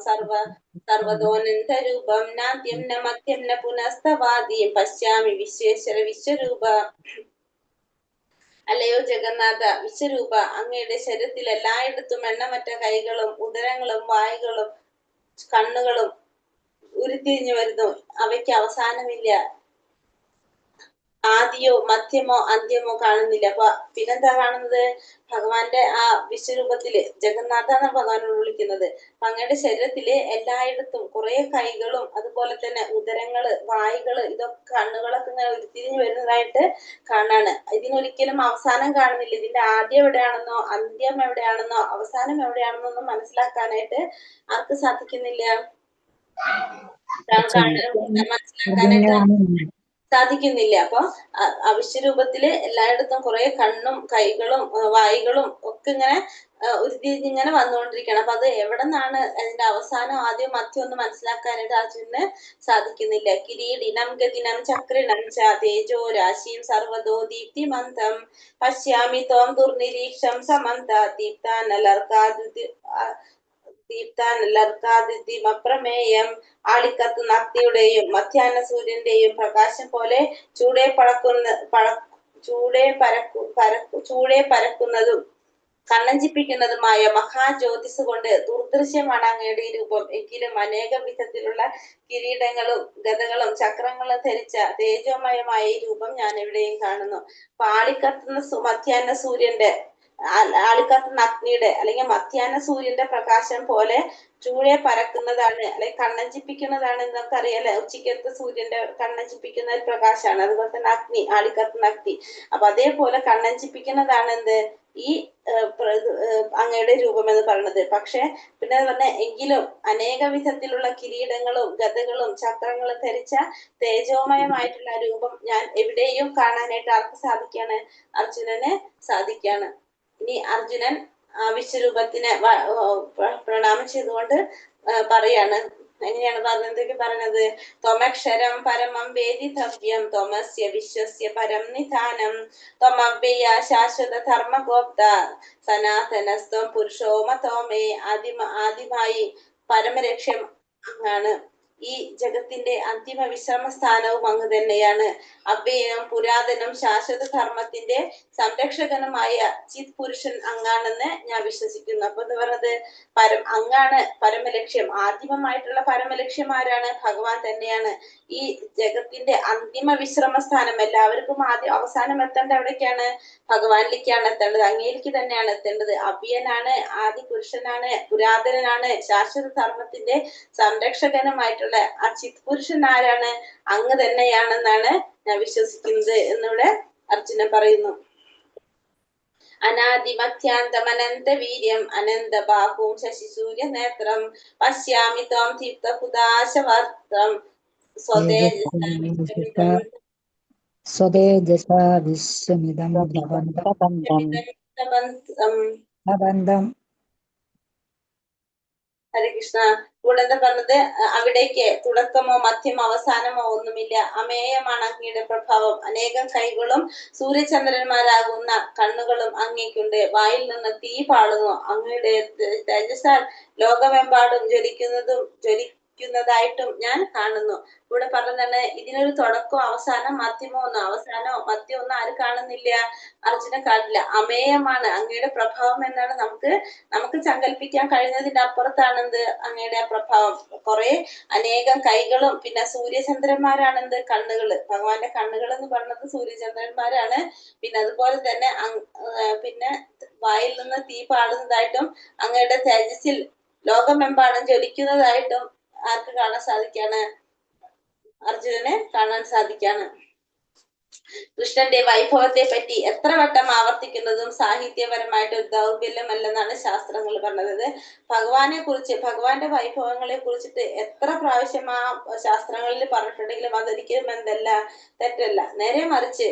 സർവതോനന്തരൂപം നാദ്യം ന മധ്യം ന പുനസ്തവാദീം പശ്യാമി വിശ്വേശ്വര വിശ്വരൂപ. അല്ലയോ ജഗന്നാഥ വിശ്വരൂപ, അങ്ങയുടെ ശരീരത്തിൽ എല്ലായിടത്തും എണ്ണമറ്റ കൈകളും ഉദരങ്ങളും വായുകളും കണ്ണുകളും ഉരുത്തിരിഞ്ഞു വരുന്നു. അവയ്ക്ക് അവസാനമില്ല. ആദിയോ മധ്യമോ അന്ത്യമോ കാണുന്നില്ല. അപ്പൊ പിന്നെന്താ കാണുന്നത്? ഭഗവാന്റെ ആ വിശ്വരൂപത്തില് ജഗന്നാഥ എന്നാണ് ഭഗവാനോട് വിളിക്കുന്നത്. അപ്പൊ അങ്ങയുടെ ശരീരത്തില് എല്ലായിടത്തും കുറെ കൈകളും, അതുപോലെ തന്നെ ഉദരങ്ങള്, വായുകള്, ഇതൊക്കെ കണ്ണുകളൊക്കെ ഇങ്ങനെ ഉരുത്തിരിഞ്ഞു വരുന്നതായിട്ട് കാണാണ്. ഇതിനൊരിക്കലും അവസാനം കാണുന്നില്ല. ഇതിന്റെ ആദ്യം എവിടെയാണെന്നോ അന്ത്യം എവിടെയാണെന്നോ അവസാനം എവിടെയാണെന്നോ ഒന്നും മനസ്സിലാക്കാനായിട്ട് ആർക്ക് സാധിക്കുന്നില്ല? മനസ്സിലാക്കാനായിട്ട് സാധിക്കുന്നില്ല. അപ്പൊ അവിശ്വരൂപത്തില് എല്ലായിടത്തും കുറെ കണ്ണും കൈകളും വായുകളും ഒക്കെ ഇങ്ങനെ ഉരുത്തിരിഞ്ഞിങ്ങനെ വന്നുകൊണ്ടിരിക്കുകയാണ്. അപ്പൊ അത് എവിടെ നിന്നാണ് അതിന്റെ അവസാനം ആദ്യം മധ്യം ഒന്നും മനസ്സിലാക്കാനായിട്ട് അർജുനന് സാധിക്കുന്നില്ല. കിരീടിനം ഗതിനം ചക്രിണം ച തേജോ രാശിയും സർവതോ ദീപ്തിമന്തം പശ്യാമി ത്വം ദുർനിരീക്ഷം സമന്ത ദീപ്താനലർക്കാ ദീപ്താനലർക്കാദിത്യം അപ്രമേയം ആളിക്കത്തുന്ന അഗ്നിയുടെയും മധ്യാഹ്ന സൂര്യന്റെയും പ്രകാശം പോലെ ചൂടെ പരക്കുന്നതും കണ്ണഞ്ചിപ്പിക്കുന്നതുമായ മഹാജ്യോതിസ് കൊണ്ട് ദുർദൃശ്യമാണ് അങ്ങയുടെ ഈ രൂപം. എങ്കിലും അനേകം വിധത്തിലുള്ള കിരീടങ്ങളും ഗദകളും ചക്രങ്ങളും ധരിച്ച തേജോമയമായ ഈ രൂപം ഞാൻ എവിടെയും കാണുന്നു. അപ്പൊ ആളിക്കത്തുന്ന അഗ്നിയുടെ അല്ലെങ്കിൽ മധ്യാഹ്ന സൂര്യന്റെ പ്രകാശം പോലെ ചൂടെ പരക്കുന്നതാണ് അല്ലെങ്കിൽ കണ്ണഞ്ചിപ്പിക്കുന്നതാണ് എന്ന് നമുക്കറിയാലേ. ഉച്ചയ്ക്കത്തെ സൂര്യന്റെ കണ്ണഞ്ചിപ്പിക്കുന്ന ഒരു പ്രകാശമാണ്. അതുപോലെ തന്നെ അഗ്നി, ആളിക്കത്തുന്ന അഗ്നി. അപ്പൊ അതേപോലെ കണ്ണഞ്ചിപ്പിക്കുന്നതാണ് എന്ത് ഈ അങ്ങയുടെ രൂപം എന്ന് പറയുന്നത്. പക്ഷെ പിന്നെ പറഞ്ഞ എങ്കിലും അനേക വിധത്തിലുള്ള കിരീടങ്ങളും ഗദകളും ചക്രങ്ങളും ധരിച്ച തേജോമയമായിട്ടുള്ള രൂപം ഞാൻ എവിടെയും കാണാനായിട്ട് ആർക്ക് സാധിക്കാണ്? അർജുനന് സാധിക്കാണ്. ഇനി അർജുനൻ വിശ്വരൂപത്തിനെ പ്രണാമം ചെയ്തുകൊണ്ട് പറയാണ്. എങ്ങനെയാണ് പറഞ്ഞത്? ത്വമക്ഷരം പരമം വേദിതവ്യം ത്വമസ്യ വിശ്വസ്യ പരം നിധാനം ത്വമവ്യയ ശാശ്വത ധർമ്മഗോപ്ത സനാതനസ്ത്വം പുരുഷോ മതോ മേ. ആദ്യമായി പരമലക്ഷ്യം അങ്ങാണ്. ഈ ജഗത്തിന്റെ അന്തിമ വിശ്രമ സ്ഥാനവും അങ്ങ് തന്നെയാണ്. അവ്യയം, പുരാതനം, ശാശ്വത ധർമ്മത്തിന്റെ സംരക്ഷകനുമായ ചിത് പുരുഷൻ അങ്ങാണെന്ന് ഞാൻ വിശ്വസിക്കുന്നു. അപ്പൊ എന്ന് പറഞ്ഞത് അങ്ങാണ് പരമലക്ഷ്യം. ആദിമമായിട്ടുള്ള പരമലക്ഷ്യം ആരാണ്? ഭഗവാൻ തന്നെയാണ്. ഈ ജഗത്തിന്റെ അന്തിമ വിശ്രമ സ്ഥാനം, എല്ലാവർക്കും അവസാനം എത്തേണ്ട എവിടേക്കാണ്? ഭഗവാനിലേക്കാണ് എത്തേണ്ടത്. അങ്ങേലേക്ക് തന്നെയാണ് എത്തേണ്ടത്. അവ്യനാണ്, ആദി പുരുഷനാണ്, പുരാതനനാണ്, ശാശ്വത ധർമ്മത്തിന്റെ സംരക്ഷകനുമായിട്ടുള്ള ആ ചിത് പുരുഷൻ ആരാണ്? അങ്ങ് തന്നെയാണെന്നാണ് ഞാൻ വിശ്വസിക്കുന്നത് എന്നിവിടെ അർജുനൻ പറയുന്നു. അനാദിമധ്യാന്തമനന്ത വീര്യം അനന്ത ബാഹും ശശിസൂര്യ നേത്രം പശ്യാമി ത്വം ദീപ്തഹുതാശവർത്തം സ്വതേജസാ വിശ്വമിദം ഭവന്തം. ഹരേ കൃഷ്ണ. ഇവിടെ എന്താ പറഞ്ഞത്? അവിടേക്ക് തുടക്കമോ മധ്യമോ അവസാനമോ ഒന്നുമില്ല. അമേയമാണ് അങ്ങയുടെ പ്രഭാവം. അനേകം കൈകളും സൂര്യചന്ദ്രന്മാരാകുന്ന കണ്ണുകളും അങ്ങേക്കുണ്ട്. വായിൽ നിന്ന് തീ പാളുന്നു. അങ്ങയുടെ തേജസ്സാൽ ലോകമെമ്പാടും ജ്വലിക്കുന്നതായിട്ടും ഞാൻ കാണുന്നു. ഇവിടെ പറഞ്ഞതാണ് ഇതിനൊരു തുടക്കമോ അവസാനം മധ്യമോ ഒന്നും ആര് കാണുന്നില്ല? അർജുനൻ കാണില്ല. അമേയമാണ് അങ്ങയുടെ പ്രഭാവം എന്നാണ് നമുക്ക് സങ്കല്പിക്കാൻ കഴിയുന്നതിന്റെ അപ്പുറത്താണെന്ത് അങ്ങയുടെ പ്രഭാവം. അനേകം കൈകളും പിന്നെ സൂര്യചന്ദ്രന്മാരാണെന്ത് കണ്ണുകള്. ഭഗവാന്റെ കണ്ണുകൾ എന്ന് പറയുന്നത് സൂര്യചന്ദ്രന്മാരാണ്. പിന്നെ അതുപോലെ തന്നെ പിന്നെ വായിൽ നിന്ന് തീ പാടുന്നതായിട്ടും അങ്ങയുടെ തേജസ്സിൽ ലോകമെമ്പാടും ജ്വലിക്കുന്നതായിട്ടും ആർക്ക് കാണാൻ സാധിക്കാണ്? അർജുനനെ കാണാൻ സാധിക്കാണ്. കൃഷ്ണന്റെ വൈഭവത്തെ പറ്റി എത്ര വട്ടം ആവർത്തിക്കുന്നതും സാഹിത്യപരമായിട്ട് ഒരു ദൗർബല്യമല്ലെന്നാണ് ശാസ്ത്രങ്ങൾ പറഞ്ഞത്. ഭഗവാന്റെ വൈഭവങ്ങളെ കുറിച്ചിട്ട് എത്ര പ്രാവശ്യം ആ ശാസ്ത്രങ്ങളിൽ പറഞ്ഞിട്ടുണ്ടെങ്കിലും അതൊരിക്കലും തെറ്റല്ല. നേരെ മറിച്ച്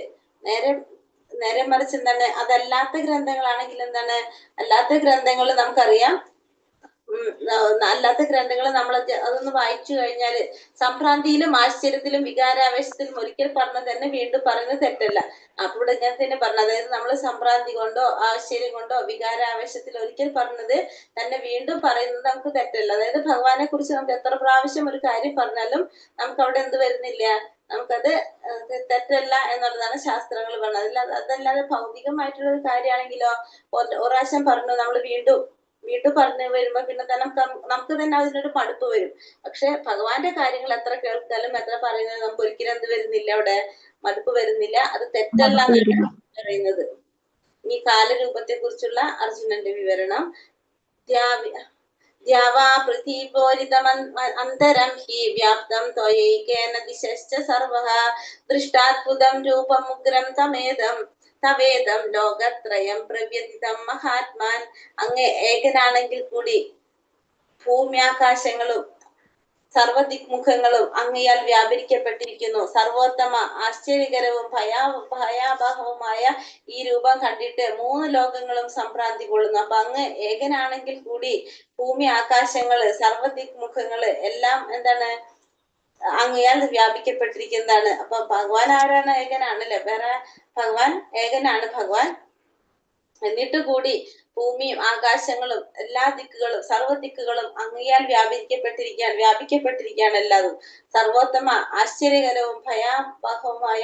എന്താണ്, അതല്ലാത്ത ഗ്രന്ഥങ്ങളാണെങ്കിൽ എന്താണ്, അല്ലാത്ത ഗ്രന്ഥങ്ങൾ നമുക്കറിയാം. അല്ലാത്ത ഗ്രന്ഥങ്ങൾ നമ്മൾ അതൊന്ന് വായിച്ചു കഴിഞ്ഞാല് സംഭ്രാന്തിയിലും ആശ്ചര്യത്തിലും വികാരാവേശത്തിലും ഒരിക്കൽ പറഞ്ഞത് തന്നെ വീണ്ടും പറയുന്നത് തെറ്റല്ല. അപ്പൊ ഇവിടെ ഞാൻ തന്നെ പറഞ്ഞു, അതായത് നമ്മൾ സംഭ്രാന്തി കൊണ്ടോ ആശ്ചര്യം കൊണ്ടോ വികാരാവേശത്തിൽ ഒരിക്കൽ പറഞ്ഞത് തന്നെ വീണ്ടും പറയുന്നത് നമുക്ക് തെറ്റല്ല. അതായത് ഭഗവാനെ കുറിച്ച് നമുക്ക് എത്ര പ്രാവശ്യം ഒരു കാര്യം പറഞ്ഞാലും നമുക്ക് അവിടെ എന്ത് വരുന്നില്ല, നമുക്കത് തെറ്റല്ല എന്നുള്ളതാണ് ശാസ്ത്രങ്ങൾ പറഞ്ഞത്. അതല്ലാതെ ഭൗതികമായിട്ടുള്ള ഒരു കാര്യമാണെങ്കിലോ ഒരു പ്രാവശ്യം പറഞ്ഞു നമ്മൾ വീണ്ടും പറഞ്ഞു വരുമ്പോ പിന്നെ നമുക്ക് തന്നെ അതിനൊരു മടുപ്പ് വരും. പക്ഷെ ഭഗവാന്റെ കാര്യങ്ങൾ എത്ര കേൾക്കാലും എത്ര പറയുന്നത് നമുക്ക് ഒരിക്കലും എന്ത് വരുന്നില്ല, അവിടെ മടുപ്പ് വരുന്നില്ല. അത് തെറ്റല്ല എന്നാണ് പറയുന്നത്. ഈ കാലരൂപത്തെ കുറിച്ചുള്ള അർജുനന്റെ വിവരണം. ദ്യാവാ പൃഥിവോരിതമന്തരം ഹി വ്യാപ്തം ത്വയൈകേന ദിശശ്ച സർവഃ ദൃഷ്ടാത്ഭുതം രൂപമുഗ്രം തവേദം ലോകത്രയം പ്രവ്യതിതം മഹാത്മാൻ. അങ്ങ് ഏകനാണെങ്കിൽ കൂടി ഭൂമ്യാകാശങ്ങളും സർവദിക്മുഖങ്ങളും അങ്ങയാൽ വ്യാപരിക്കപ്പെട്ടിരിക്കുന്നു. സർവോത്തമ ആശ്ചര്യകരവും ഭയാവഹവുമായ ഈ രൂപം കണ്ടിട്ട് 3 ലോകങ്ങളും സംഭ്രാന്തി കൊള്ളുന്നു. അപ്പൊ അങ്ങ് ഏകനാണെങ്കിൽ കൂടി ഭൂമി ആകാശങ്ങള് സർവദിക്മുഖങ്ങള് എല്ലാം എന്താണ് അങ്ങയാൽ വ്യാപിക്കപ്പെട്ടിരിക്കുന്നതാണ്. അപ്പൊ ഭഗവാൻ ആരാണ്? ഏകനാണല്ലേ. വേറെ ഭഗവാൻ ഏകനാണ് ഭഗവാൻ. എന്നിട്ട് കൂടി ഭൂമിയും ആകാശങ്ങളും എല്ലാ ദിക്കുകളും സർവ്വ ദിക്കുകളും അങ്ങയാൽ വ്യാപിക്കപ്പെട്ടിരിക്കുകയാണ് എല്ലാതും. സർവോത്തമ ആശ്ചര്യകരവും ഭയാവഹവുമായ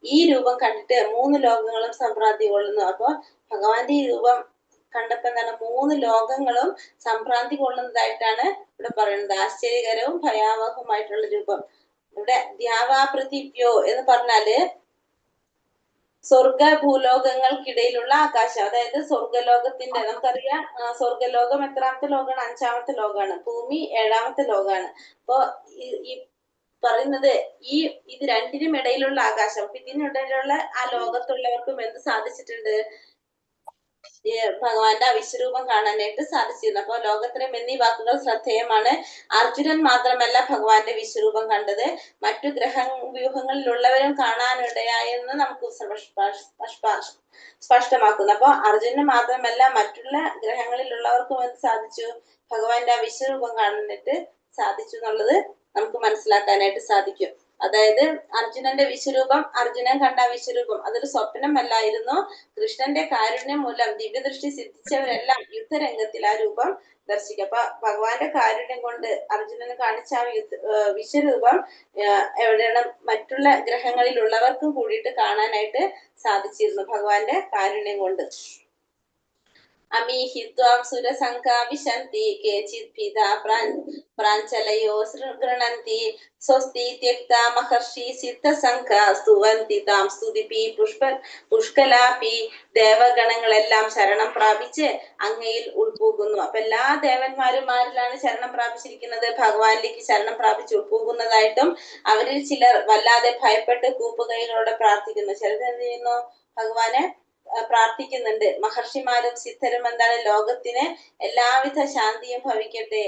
ഈ രൂപം കണ്ടിട്ട് 3 ലോകങ്ങളും സംഭ്രാന്തി കൊള്ളുന്നു. അപ്പൊ ഭഗവാന്റെ ഈ രൂപം കണ്ടപ്പോ എന്താണ്, 3 ലോകങ്ങളും സംഭ്രാന്തി കൊള്ളുന്നതായിട്ടാണ് ഇവിടെ പറയുന്നത്. ആശ്ചര്യകരവും ഭയാവഹവുമായിട്ടുള്ള രൂപം. ഇവിടെ ദ്യാവാപൃഥിവ്യോ എന്ന് പറഞ്ഞാല് സ്വർഗ ഭൂലോകങ്ങൾക്കിടയിലുള്ള ആകാശം. അതായത് സ്വർഗലോകത്തിന്റെ, നമുക്കറിയാം സ്വർഗലോകം എത്രാമത്തെ ലോകമാണ്? 5ാമത്തെ ലോകമാണ്. ഭൂമി 7ാമത്തെ ലോകമാണ്. അപ്പൊ ഈ പറയുന്നത് ഇത് രണ്ടിനും ഇടയിലുള്ള ആകാശം. അപ്പൊ ഇതിനിടയിലുള്ള ആ ലോകത്തുള്ളവർക്കും എന്ത് സാധിച്ചിട്ടുണ്ട്? ഭഗവാന്റെ വിശ്വരൂപം കാണാനായിട്ട് സാധിച്ചിരുന്നു. അപ്പൊ ലോകത്രയം എന്നീ വാക്കുകൾ ശ്രദ്ധേയമാണ്. അർജുനൻ മാത്രമല്ല ഭഗവാന്റെ വിശ്വരൂപം കണ്ടത്, മറ്റു ഗ്രഹവ്യൂഹങ്ങളിലുള്ളവരും കാണാനിടയായെന്ന് നമുക്ക് സ്പഷ്ടമാക്കുന്നു. അപ്പൊ അർജുനന് മാത്രമല്ല മറ്റുള്ള ഗ്രഹങ്ങളിലുള്ളവർക്കും എന്ത് സാധിച്ചു? ഭഗവാന്റെ വിശ്വരൂപം കാണാനായിട്ട് സാധിച്ചു എന്നുള്ളത് നമുക്ക് മനസ്സിലാക്കാനായിട്ട് സാധിക്കും. അതായത് അർജുനന്റെ വിശ്വരൂപം, അർജുനൻ കണ്ട വിശ്വരൂപം അതൊരു സ്വപ്നമല്ലായിരുന്നു. കൃഷ്ണന്റെ കാരുണ്യം മൂലം ദിവ്യദൃഷ്ടി സിദ്ധിച്ചവരെല്ലാം യുദ്ധരംഗത്തിൽ ആ രൂപം ദർശിക്കും. അപ്പൊ ഭഗവാന്റെ കാരുണ്യം കൊണ്ട് അർജുനന് കാണിച്ച ആ വിശ്വരൂപം എവിടെയാണ്? മറ്റുള്ള ഗ്രഹങ്ങളിലുള്ളവർക്കും കൂടിയിട്ട് കാണാനായിട്ട് സാധിച്ചിരുന്നു ഭഗവാന്റെ കാരുണ്യം കൊണ്ട്. അമീഹിത്വാം സുരസംഘാ വിശന്തി കേചിത് ഭീതാ പ്രാഞ്ചലയോ ഗൃണന്തി സ്വസ്തി ത്യക്ത മഹർഷി സിദ്ധസംഘാ സ്തുവന്തി താം സ്തുതിപി പുഷ്കലാപി. ദേവഗണങ്ങളെല്ലാം ശരണം പ്രാപിച്ച് അങ്ങയിൽ ഉൾപോകുന്നു. അപ്പൊ എല്ലാ ദേവന്മാരും ആരിലാണ് ശരണം പ്രാപിച്ചിരിക്കുന്നത്? ഭഗവാനിലേക്ക് ശരണം പ്രാപിച്ച് ഉൾപോകുന്നതായിട്ടും അവരിൽ ചിലർ വല്ലാതെ ഭയപ്പെട്ട് കൂപ്പുകൈകളോടെ പ്രാർത്ഥിക്കുന്നു. ചിലർ എന്ത് ചെയ്യുന്നു? ഭഗവാനെ പ്രാർത്ഥിക്കുന്നുണ്ട്. മഹർഷിമാരും സിദ്ധരും എന്താണ്? ലോകത്തിന് എല്ലാവിധ ശാന്തിയും ഭവിക്കട്ടെ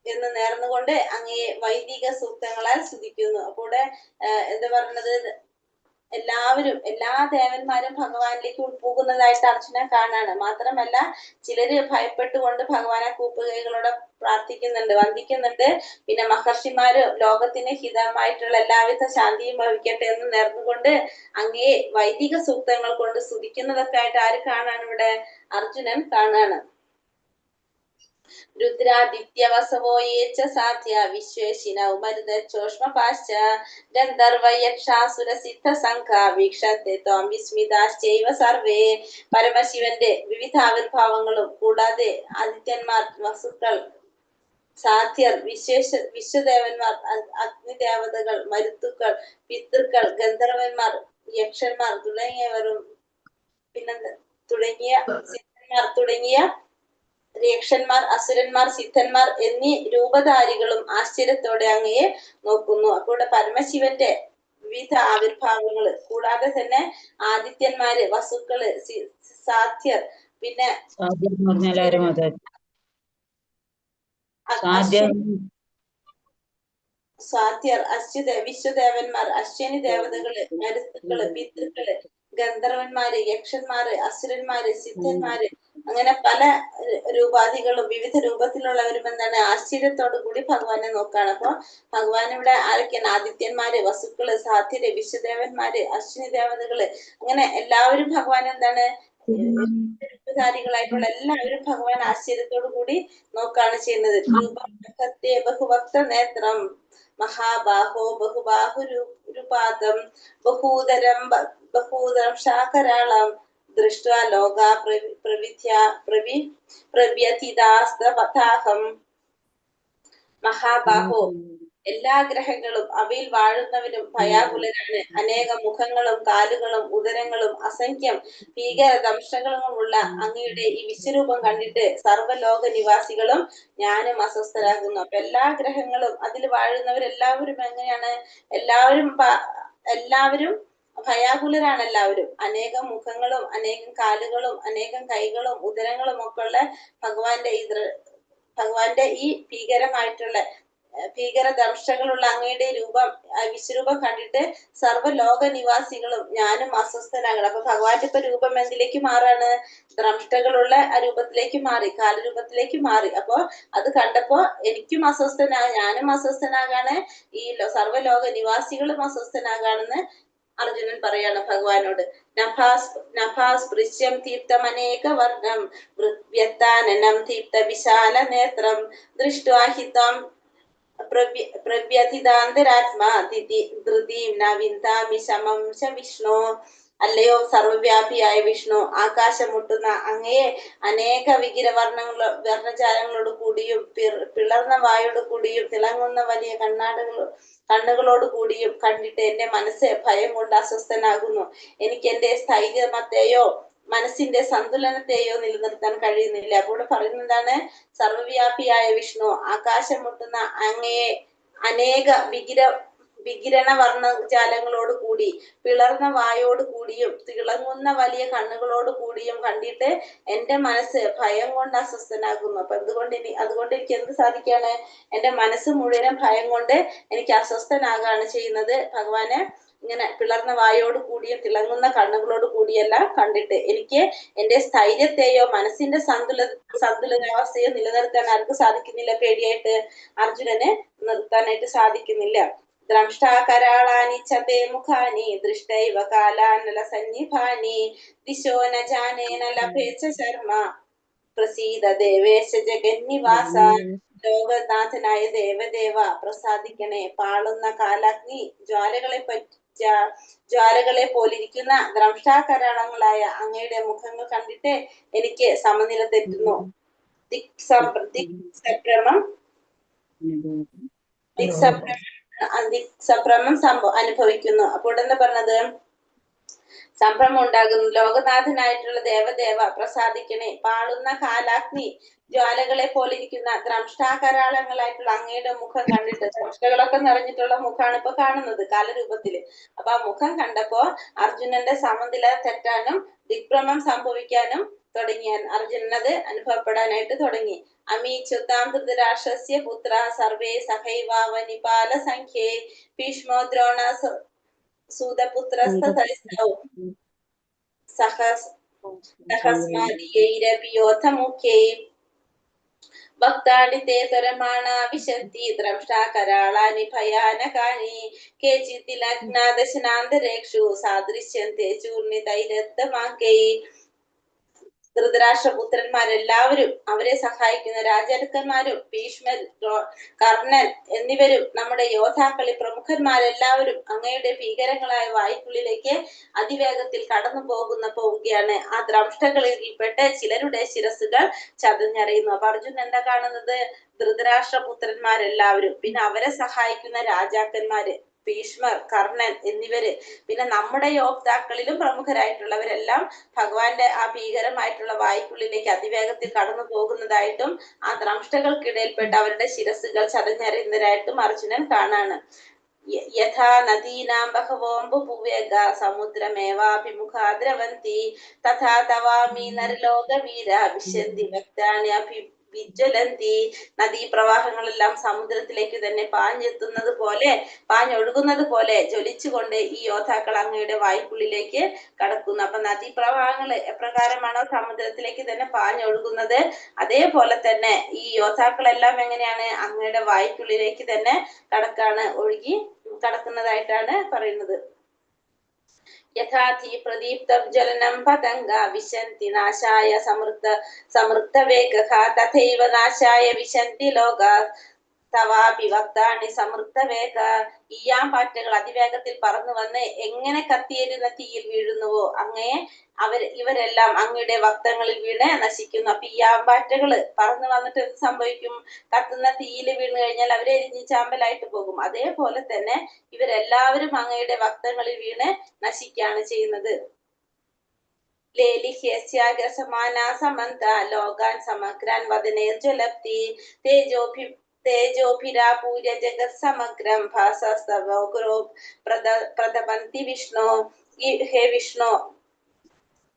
എന്ന് നേർന്നുകൊണ്ട് അങ്ങയെ വൈദിക സൂക്തങ്ങളാൽ സ്തുതിക്കുന്നു. അപ്പോൾ എന്താ പറഞ്ഞത്? എല്ലാവരും, എല്ലാ ദേവന്മാരും ഭഗവാനിലേക്ക് ഉൾപോകുന്നതായിട്ട് അർജുനൻ കാണാണ്. മാത്രമല്ല ചിലര് ഭയപ്പെട്ടുകൊണ്ട് ഭഗവാനെ കൂപ്പുകൈകളോടെ പ്രാർത്ഥിക്കുന്നുണ്ട്, വന്ദിക്കുന്നുണ്ട്. പിന്നെ മഹർഷിമാര് ലോകത്തിന് ഹിതമായിട്ടുള്ള എല്ലാവിധ ശാന്തിയും ഭവിക്കട്ടെ എന്ന് നേർന്നുകൊണ്ട് അങ്ങയെ വൈദിക സൂക്തങ്ങൾ കൊണ്ട് സ്തുതിക്കുന്നതൊക്കെ ആയിട്ട് ആര് കാണാണ്? ഇവിടെ അർജുനൻ കാണാണ്. രുദ്രാദിത്യവസവോ യേ ച സാധ്യ വിശ്വേശിനൗ മരുതച്ചോഷ്മപാശ്ച ഗന്ധർവയക്ഷാസുര സിദ്ധസംഘാ വീക്ഷന്തെ ത്വാം വിസ്മിതാശ്ചൈവ സർവേ. പരമശിവന്റെ വിവിധ ആവിർഭാവങ്ങളും കൂടാതെ ആദിത്യന്മാർ, വസുക്കൾ, സാധ്യർ, വിശ്വദേവന്മാർ, അഗ്നിദേവതകൾ, മരുത്തുക്കൾ, പിതൃക്കൾ, ഗന്ധർവന്മാർ, യക്ഷന്മാർ തുടങ്ങിയവരും തുടങ്ങിയ യക്ഷന്മാർ, അസുരന്മാർ, സിദ്ധന്മാർ എന്നീ രൂപധാരികളും ആശ്ചര്യത്തോടെ അങ്ങയെ നോക്കുന്നു. അപ്പോൾ പരമശിവന്റെ വിവിധ ആവിർഭാവങ്ങള് കൂടാതെ തന്നെ ആദിത്യന്മാര്, വസുക്കള്, സാധ്യർ, പിന്നെ സാധ്യർ, വിശ്വദേവന്മാർ, അശ്വനി ദേവതകള്, മരുത്തുക്കള്, പിതൃക്കള്, ഗന്ധർവന്മാര്, യക്ഷന്മാര്, അസുരന്മാര്, സിദ്ധന്മാര്, അങ്ങനെ പല രൂപാധികളും വിവിധ രൂപത്തിലുള്ളവരും എന്താണ്? ആശ്ചര്യത്തോടു കൂടി ഭഗവാനെ നോക്കാണ്. അപ്പൊ ഭഗവാൻ ഇവിടെ ആരൊക്കെയാണ്? ആദിത്യന്മാര്, വസുക്കള്, സാധ്യര്, വിശ്വദേവന്മാര്, അശ്വിനി ദേവതകള്, അങ്ങനെ എല്ലാവരും ഭഗവാൻ എന്താണ്? രൂപധാരികളായിട്ടുള്ള എല്ലാവരും ഭഗവാൻ ആശ്ചര്യത്തോടു കൂടി നോക്കാണ് ചെയ്യുന്നത്. ബഹുഭക്ത നേത്രം മഹാബാഹോ ബഹുബാഹുരുപാദം ബഹൂദരം ശാകരാളം ദൃഷ്ട്വാ ലോകാ പ്രവ്യഥിതാസ്തവതാഹം. മഹാബാഹോ, എല്ലാ ഗ്രഹങ്ങളും അവയിൽ വാഴുന്നവരും ഭയാകുലരാണ്. അനേക മുഖങ്ങളും കാലുകളും ഉദരങ്ങളും അസംഖ്യം ഭീകര ദംഷ്ടങ്ങളുമുള്ള അങ്ങയുടെ ഈ വിശ്വരൂപം കണ്ടിട്ട് സർവ്വലോക നിവാസികളും ഞാനും അസ്വസ്ഥരാകുന്നു. അപ്പൊ എല്ലാ ഗ്രഹങ്ങളും അതിൽ വാഴുന്നവരെല്ലാവരും എങ്ങനെയാണ്? എല്ലാവരും ഭയാകുലരാണ്. എല്ലാവരും അനേകം മുഖങ്ങളും അനേകം കാലുകളും അനേകം കൈകളും ഉദരങ്ങളും ഒക്കെ ഉള്ള ഭഗവാന്റെ ഈ ഭീകര ദംഷ്ടങ്ങളുള്ള അങ്ങയുടെ വിശ്വരൂപം കണ്ടിട്ട് സർവ്വലോക നിവാസികളും ഞാനും അസ്വസ്ഥനാകണം. അപ്പൊ ഭഗവാന്റെ ഇപ്പൊ രൂപം എന്തിലേക്ക് മാറാണ്? ദ്രംഷ്ടകളുള്ള ആ രൂപത്തിലേക്ക് മാറി, കാലരൂപത്തിലേക്ക് മാറി. അപ്പൊ അത് കണ്ടപ്പോ ഞാനും അസ്വസ്ഥനാകാണ്, ഈ സർവ്വലോക നിവാസികളും അസ്വസ്ഥനാകാണെന്ന് അർജുനൻ പറയാണ് ഭഗവാനോട്, നഭാസ്പൃശ്യം തീർത്ഥമനേക വർണ്ണം വ്യത്താനനം തീർത്ഥ വിശാല നേത്രം ദൃഷ്ട്വാഹിതം പ്രവ്യഥിതാന്തരാത്മാ ധൃതിം ന വിന്ദാമി ശമം ച വിഷ്ണു. അല്ലയോ സർവവ്യാപിയായ വിഷ്ണു, ആകാശം മുട്ടുന്ന അങ്ങയെ അനേക വർണ്ണജാലങ്ങളോട് കൂടിയും പിളർന്ന വായോട് കൂടിയും തിളങ്ങുന്ന വലിയ കണ്ണുകളോട് കൂടിയും കണ്ടിട്ട് എന്റെ മനസ്സ് ഭയം കൊണ്ട് അസ്വസ്ഥനാകുന്നു. എനിക്ക് എന്റെ സ്ഥൈര്യമത്തെയോ മനസ്സിന്റെ സന്തുലനത്തെയോ നിലനിർത്താൻ കഴിയുന്നില്ല. അപ്പോൾ പറയുന്നതാണ്, സർവവ്യാപിയായ വിഷ്ണു, ആകാശം മുട്ടുന്ന അങ്ങയെ അനേക വികിരണ വർണ്ണജാലങ്ങളോട് കൂടി പിളർന്ന വായോട് കൂടിയും തിളങ്ങുന്ന വലിയ കണ്ണുകളോട് കൂടിയും കണ്ടിട്ട് എന്റെ മനസ്സ് ഭയം കൊണ്ട് അസ്വസ്ഥനാകുന്നു. അപ്പൊ അതുകൊണ്ട് എനിക്ക് എന്ത് സാധിക്കാണ്? എന്റെ മനസ്സ് മുഴുവനും ഭയം കൊണ്ട് എനിക്ക് അസ്വസ്ഥനാകാണ് ചെയ്യുന്നത്. ഭഗവാന് ഇങ്ങനെ പിളർന്ന വായോട് കൂടിയും തിളങ്ങുന്ന കണ്ണുകളോട് കൂടിയെല്ലാം കണ്ടിട്ട് എനിക്ക് എന്റെ സ്ഥൈര്യത്തെയോ മനസ്സിന്റെ സന്തുലനാവസ്ഥയോ നിലനിർത്താൻ ആർക്ക് സാധിക്കുന്നില്ല? പേടിയായിട്ട് അർജുനന് നിർത്താനായിട്ട് സാധിക്കുന്നില്ല. ദ്രംഷ്ടാകരാളാനി ചതേ മുഖാനി ദൃഷ്ടൈവ കാലാനല സന്നിഭാനി ദിശോ ന ജാനേന ലഭേച്ച ശർമ്മ പ്രസീദ ദേവേശ ജഗന്നിവാസ. ലോകനാഥനായ ദേവദേവ പ്രസാദിക്കണേ. പാളുന്ന കാലാഗ്നി ജ്വാലകളെ പോലിരിക്കുന്ന ദ്രംഷ്ടാകരാളങ്ങളായ അങ്ങയുടെ മുഖങ്ങൾ കണ്ടിട്ട് എനിക്ക് സമനില തെറ്റുന്നു. ദിക്സഭ്രമം അനുഭവിക്കുന്നു. അപ്പോൾ എന്താ പറഞ്ഞത്? സംഭ്രമം ഉണ്ടാകുന്നു. ലോകനാഥനായിട്ടുള്ള ദേവദേവ പ്രസാദിക്കണേ. പാളുന്ന കാലാഗ്നി ജ്വാലകളെ പോലിരിക്കുന്ന ദ്രംഷ്ടാകരാളങ്ങളായിട്ടുള്ള അങ്ങയുടെ മുഖം കണ്ടിട്ട്, ദ്രംഷ്ടകളൊക്കെ നിറഞ്ഞിട്ടുള്ള മുഖമാണ് ഇപ്പൊ കാണുന്നത് കാലരൂപത്തില്. അപ്പൊ ആ മുഖം കണ്ടപ്പോ അർജുനന്റെ സമനില തെറ്റാനും ദിഗ്ഭ്രമം സംഭവിക്കാനും തുടങ്ങി. അർജുനത് അനുഭവപ്പെടാനായിട്ട് തുടങ്ങി. അമീച്യുതാം ധൃതരാഷ്ട്രസ്യ പുത്ര സർവേ സഹൈവാവനിപാല സംഖ്യേ ഭീഷ്മോ ദ്രോണ സൂതപുത്രസ്തൈസ്തൗ സഹസ്മാദിയൈരപിയോഥ മുഖ്യൈ ഭക്താനി തേ ത്വരമാണാ വിശന്തി ദ്രംഷ്ടാകരാളാനി ഭയാനകാനി കേചിത്തിലഗ്നാദശനാന്തരേക്ഷു സാദൃശ്യന്തെ ചൂർണിതൈരത്തമാങ്കൈ. ധൃതരാഷ്ട്രപുത്രന്മാരെല്ലാവരും അവരെ സഹായിക്കുന്ന രാജാക്കന്മാരും ഭീഷ്മർ, കർണൻ എന്നിവരും നമ്മുടെ യോദ്ധാക്കളിൽ പ്രമുഖന്മാരെല്ലാവരും അങ്ങയുടെ ഭീകരങ്ങളായ വായ്ക്കുള്ളിലേക്ക് അതിവേഗത്തിൽ കടന്നു പോവുകയാണ്. ആ ദ്രംഷ്ടകളിൽപ്പെട്ട് ചിലരുടെ ശിരസുകൾ ചതഞ്ഞറിയുന്നു. അപ്പൊ അർജുനൻ എന്താ കാണുന്നത്? ധൃതരാഷ്ട്രപുത്രന്മാരെല്ലാവരും, പിന്നെ അവരെ സഹായിക്കുന്ന രാജാക്കന്മാര് ഭീഷ്മർ, കർണൻ എന്നിവര്, പിന്നെ നമ്മുടെ യോദ്ധാക്കളിലും പ്രമുഖരായിട്ടുള്ളവരെല്ലാം ഭഗവാന്റെ ആ ഭീകരമായിട്ടുള്ള വായ്ക്കുള്ളിലേക്ക് അതിവേഗത്തിൽ കടന്നു പോകുന്നതായിട്ടും ആ ദ്രംഷ്ടകൾക്കിടയിൽപ്പെട്ട് അവരുടെ ശിരസുകൾ ചതഞ്ഞറിയുന്നതായിട്ടും അർജുനൻ കാണാണ്. യഥാ നദീനാം ബഹവോംബുവേഗ സമുദ്രമേവാഭിമുഖാ ദ്രവന്തി തഥാ തവാമി നരലോകവീര വിശന്തി ഭക്താനി വിജ്വലന്തി. നദീപ്രവാഹങ്ങളെല്ലാം സമുദ്രത്തിലേക്ക് തന്നെ പാഞ്ഞൊഴുകുന്നത് പോലെ ജ്വലിച്ചുകൊണ്ട് ഈ യോദ്ധാക്കൾ അങ്ങയുടെ വായ്ക്കുള്ളിലേക്ക് കടക്കുന്നു. അപ്പൊ നദീപ്രവാഹങ്ങൾ എപ്രകാരമാണോ സമുദ്രത്തിലേക്ക് തന്നെ പാഞ്ഞൊഴുകുന്നത്, അതേപോലെ തന്നെ ഈ യോദ്ധാക്കളെല്ലാം എങ്ങനെയാണ്? അങ്ങയുടെ വായ്ക്കുള്ളിലേക്ക് തന്നെ ഒഴുകി കടക്കുന്നതായിട്ടാണ് പറയുന്നത്. യഥാധി പ്രദീപ്തജ്വലനം പതംഗ വിശന്തി നാശായ സമൃദ്ധവേഗഃ തഥൈവ നാശായ വിശന്തി ലോകാ തവാപി ഭക്താനി സമൃദ്ധവേഗ. ഈയാമ്പാറ്റകൾ അതിവേഗത്തിൽ പറന്നു വന്ന് എങ്ങനെ കത്തിയെരിയുന്ന തീയിൽ വീഴുന്നുവോ ഇവരെല്ലാം അങ്ങയുടെ വക്തങ്ങളിൽ വീണ് നശിക്കുന്നു. അപ്പൊ ഈയാമ്പാറ്റകള് പറന്നു വന്നിട്ട് എന്ത് സംഭവിക്കും? കത്തുന്ന തീയിൽ വീണ് കഴിഞ്ഞാൽ അവരെ എരിഞ്ഞ് ചാമ്പലായിട്ട് പോകും. അതേപോലെ തന്നെ ഇവരെല്ലാവരും അങ്ങയുടെ വക്തങ്ങളിൽ വീണ് നശിക്കുകയാണ് ചെയ്യുന്നത്. ലോകാൻ സമഗ്രാൻ വദനേർജ്വലപ്തി തേജോഭിരാപൂര്യ ജഗത് സമഗ്രം ഭാസസ്തവോഗ്രോ പ്രതപന്തി വിഷ്ണു. ഹേ വിഷ്ണു,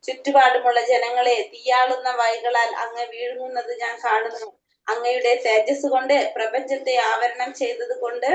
ചുറ്റുപാടുമുള്ള ജനങ്ങളെ തീയാളുന്ന വൈകളാൽ അങ്ങ് വീഴുന്നത് ഞാൻ കാണുന്നു. അങ്ങയുടെ തേജസ് കൊണ്ട് പ്രപഞ്ചത്തെ ആവരണം ചെയ്തത് കൊണ്ട്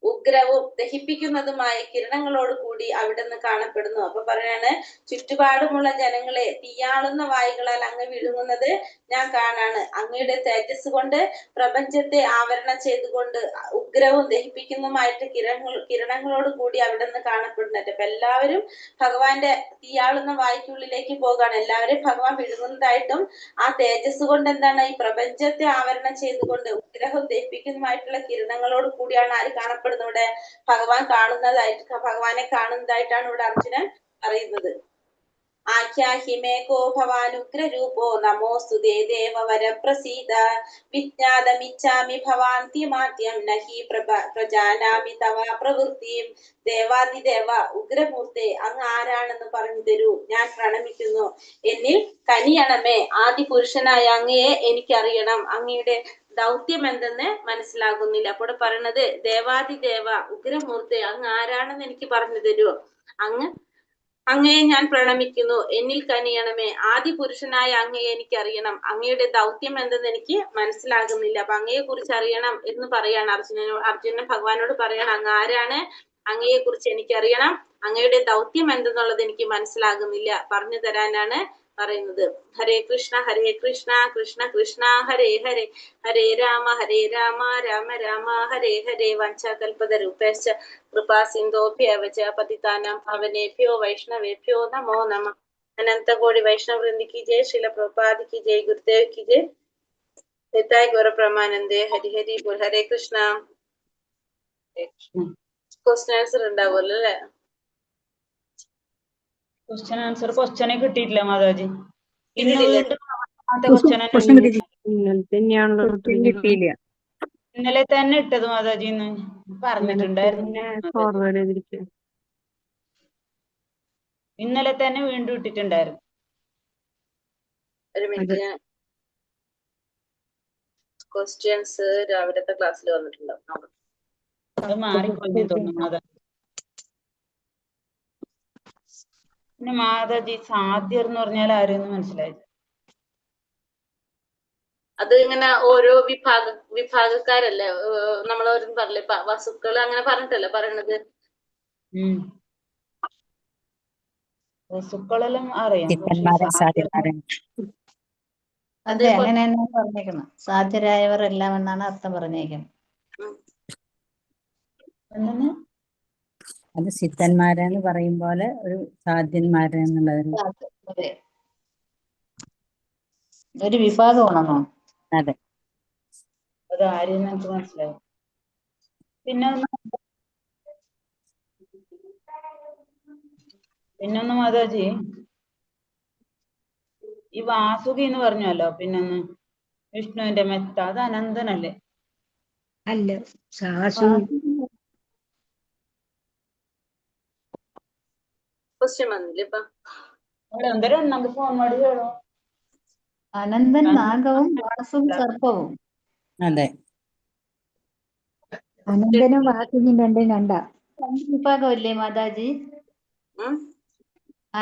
ഉഗ്രവും ദഹിപ്പിക്കുന്നതുമായ കിരണങ്ങളോട് കൂടി അവിടുന്ന് കാണപ്പെടുന്നു. അപ്പൊ പറയാണ്, ചുറ്റുപാടുമുള്ള ജനങ്ങളെ തീയാളുന്ന വായുകളാൽ അങ്ങ് വിഴുങ്ങുന്നത് ഞാൻ കാണാണ്. അങ്ങയുടെ തേജസ് കൊണ്ട് പ്രപഞ്ചത്തെ ആവരണം ചെയ്തുകൊണ്ട് ഉഗ്രവും ദഹിപ്പിക്കുന്നതുമായിട്ട് കിരണങ്ങളോട് കൂടി അവിടുന്ന് കാണപ്പെടുന്നുണ്ട്. അപ്പൊ എല്ലാവരും ഭഗവാന്റെ തീയാളുന്ന വായ്ക്കുള്ളിലേക്ക് പോകാണ്. എല്ലാവരും ഭഗവാൻ വിഴുങ്ങുന്നതായിട്ടും ആ തേജസ് കൊണ്ട് എന്താണ് ഈ പ്രപഞ്ചത്തെ ആവരണം ചെയ്തുകൊണ്ട് ഉഗ്രഹം ദഹിപ്പിക്കുന്നതുമായിട്ടുള്ള കിരണങ്ങളോട് കൂടിയാണ് ആര് കാണപ്പെടുന്നത്? ഇവിടെ ഭഗവാനെ കാണുന്നതായിട്ടാണ് ഇവിടെ അർജുനൻ പറയുന്നത്. ആഖ്യാഹിമേകോ ഭവാനുഗ്രരൂപോ നമോസ്തുതേ ദേവവര പ്രസീദ വിജ്ഞാതമിച്ഛാമി ഭവാന്തിമാദ്യം നഹി പ്രജാനാമി തവ പ്രവൃത്തിയും. ദേവാദിദേവ ഉഗ്രമൂർത്തെ അങ്ങ് ആരാണെന്ന് പറഞ്ഞു തരൂ, ഞാൻ പ്രണമിക്കുന്നു. എന്നിൽ കനിയണമേ, ആദിപുരുഷനായ അങ്ങയെ എനിക്കറിയണം. അങ്ങയുടെ ദൗത്യം എന്തെന്ന് മനസ്സിലാകുന്നില്ല. അപ്പോൾ പറയണത്, ദേവാദിദേവ ഉഗ്രമൂർത്തെ അങ്ങ് ആരാണെന്ന് എനിക്ക് പറഞ്ഞു തരൂ, അങ്ങയെ ഞാൻ പ്രണമിക്കുന്നു. എന്നിൽ കനിയണമേ, ആദിപുരുഷനായ അങ്ങയെ എനിക്കറിയണം. അങ്ങയുടെ ദൗത്യം എന്തെന്ന് എനിക്ക് മനസ്സിലാകുന്നില്ല. അപ്പൊ അങ്ങയെ കുറിച്ച് അറിയണം എന്ന് പറയാണ് അർജുനൻ ഭഗവാനോട് പറയണം, അങ്ങ് ആരാണ്, അങ്ങയെ കുറിച്ച് എനിക്കറിയണം, അങ്ങയുടെ ദൗത്യം എന്തെന്നുള്ളത് എനിക്ക് മനസ്സിലാകുന്നില്ല, പറഞ്ഞു തരാനാണ് പറയുന്നത്. ഹരേ കൃഷ്ണ കൃഷ്ണ കൃഷ്ണ ഹരേ ഹരേ, ഹരേ രാമ രാമ രാമ ഹരേ ഹരേ. വഞ്ചാകൽപതരൂപേശ്ച കൃപാ സിന്ധോഭ്യവ ച പതിതാനാം പാവനേഭ്യോ വൈഷ്ണവേഭ്യോ നമോ നമഃ. अनंत कोटि वैष्णव वृंद की जय, श्रील प्रभुपाद की जय, गुरुदेव की जय, हिताय गौर प्रमानंदे. हरि हरि बोल. हरे कृष्ण. ക്വസ്റ്റ്യൻ ആൻസർ ഉണ്ടാവുമല്ലോ അല്ലെ? ക്വസ്റ്റ്യനെ കിട്ടിയിട്ടില്ല മാതാജി. ഇന്നലെ തന്നെ ഇട്ടത് മാതാജി പറഞ്ഞിട്ടുണ്ടായിരുന്നു. ഇന്നലെ തന്നെ വീണ്ടും ഇട്ടിട്ടുണ്ടായിരുന്നു. ഒരു മിനിറ്റ്, ക്വസ്റ്റ്യൻസ് രാവിലത്തെ ക്ലാസ്സിൽ വന്നിട്ടുണ്ടാവും. അത് മാറിപ്പോയി തോന്നുന്നു മാതാജി. പിന്നെ മാതാജി സാധ്യർ എന്ന് പറഞ്ഞാൽ ആരെന്ന് മനസ്സിലായത്? അത് ഇങ്ങനെ ഓരോ വിഭാഗക്കാരല്ലേ, നമ്മളോരും പറഞ്ഞില്ലേ വസുക്കള് അങ്ങനെ പറഞ്ഞിട്ടല്ലേ പറയണത്. വസുക്കളെല്ലാം അറിയാം. അതെ, അങ്ങനെ തന്നെ പറഞ്ഞേക്കണം. സാധ്യരായവർ എല്ലാം എന്നാണ് അർത്ഥം പറഞ്ഞേക്കുന്നത്. അത് സിദ്ധന്മാരെന്ന് പറയും പോലെ ഒരു സാധ്യന്മാരെന്നുള്ളത് ഒരു വിഭാഗമാണെന്നോ? അതെ, അത് ആരെന്ന് എനിക്ക് മനസ്സിലായി. പിന്നൊന്ന് മാതാജി, ഈ വാസുകി എന്ന് പറഞ്ഞല്ലോ, പിന്നൊന്ന് വിഷ്ണുവിന്റെ മെത്ത, അത് അനന്തനല്ലേ? അല്ല, ക്വസ്റ്റ്യൻ വന്നില്ലേ ഇപ്പൊ? എന്തരം നമുക്ക് ഫോൺ ಮಾಡಿ ಹೇಳು. അനന്തൻ നാഗവും വാസുവും സർപ്പവും. അതെ, അനന്തനും വാസുകിയും രണ്ടും രണ്ടാ. രണ്ട് വിഭാഗമല്ലേ മാതാജി?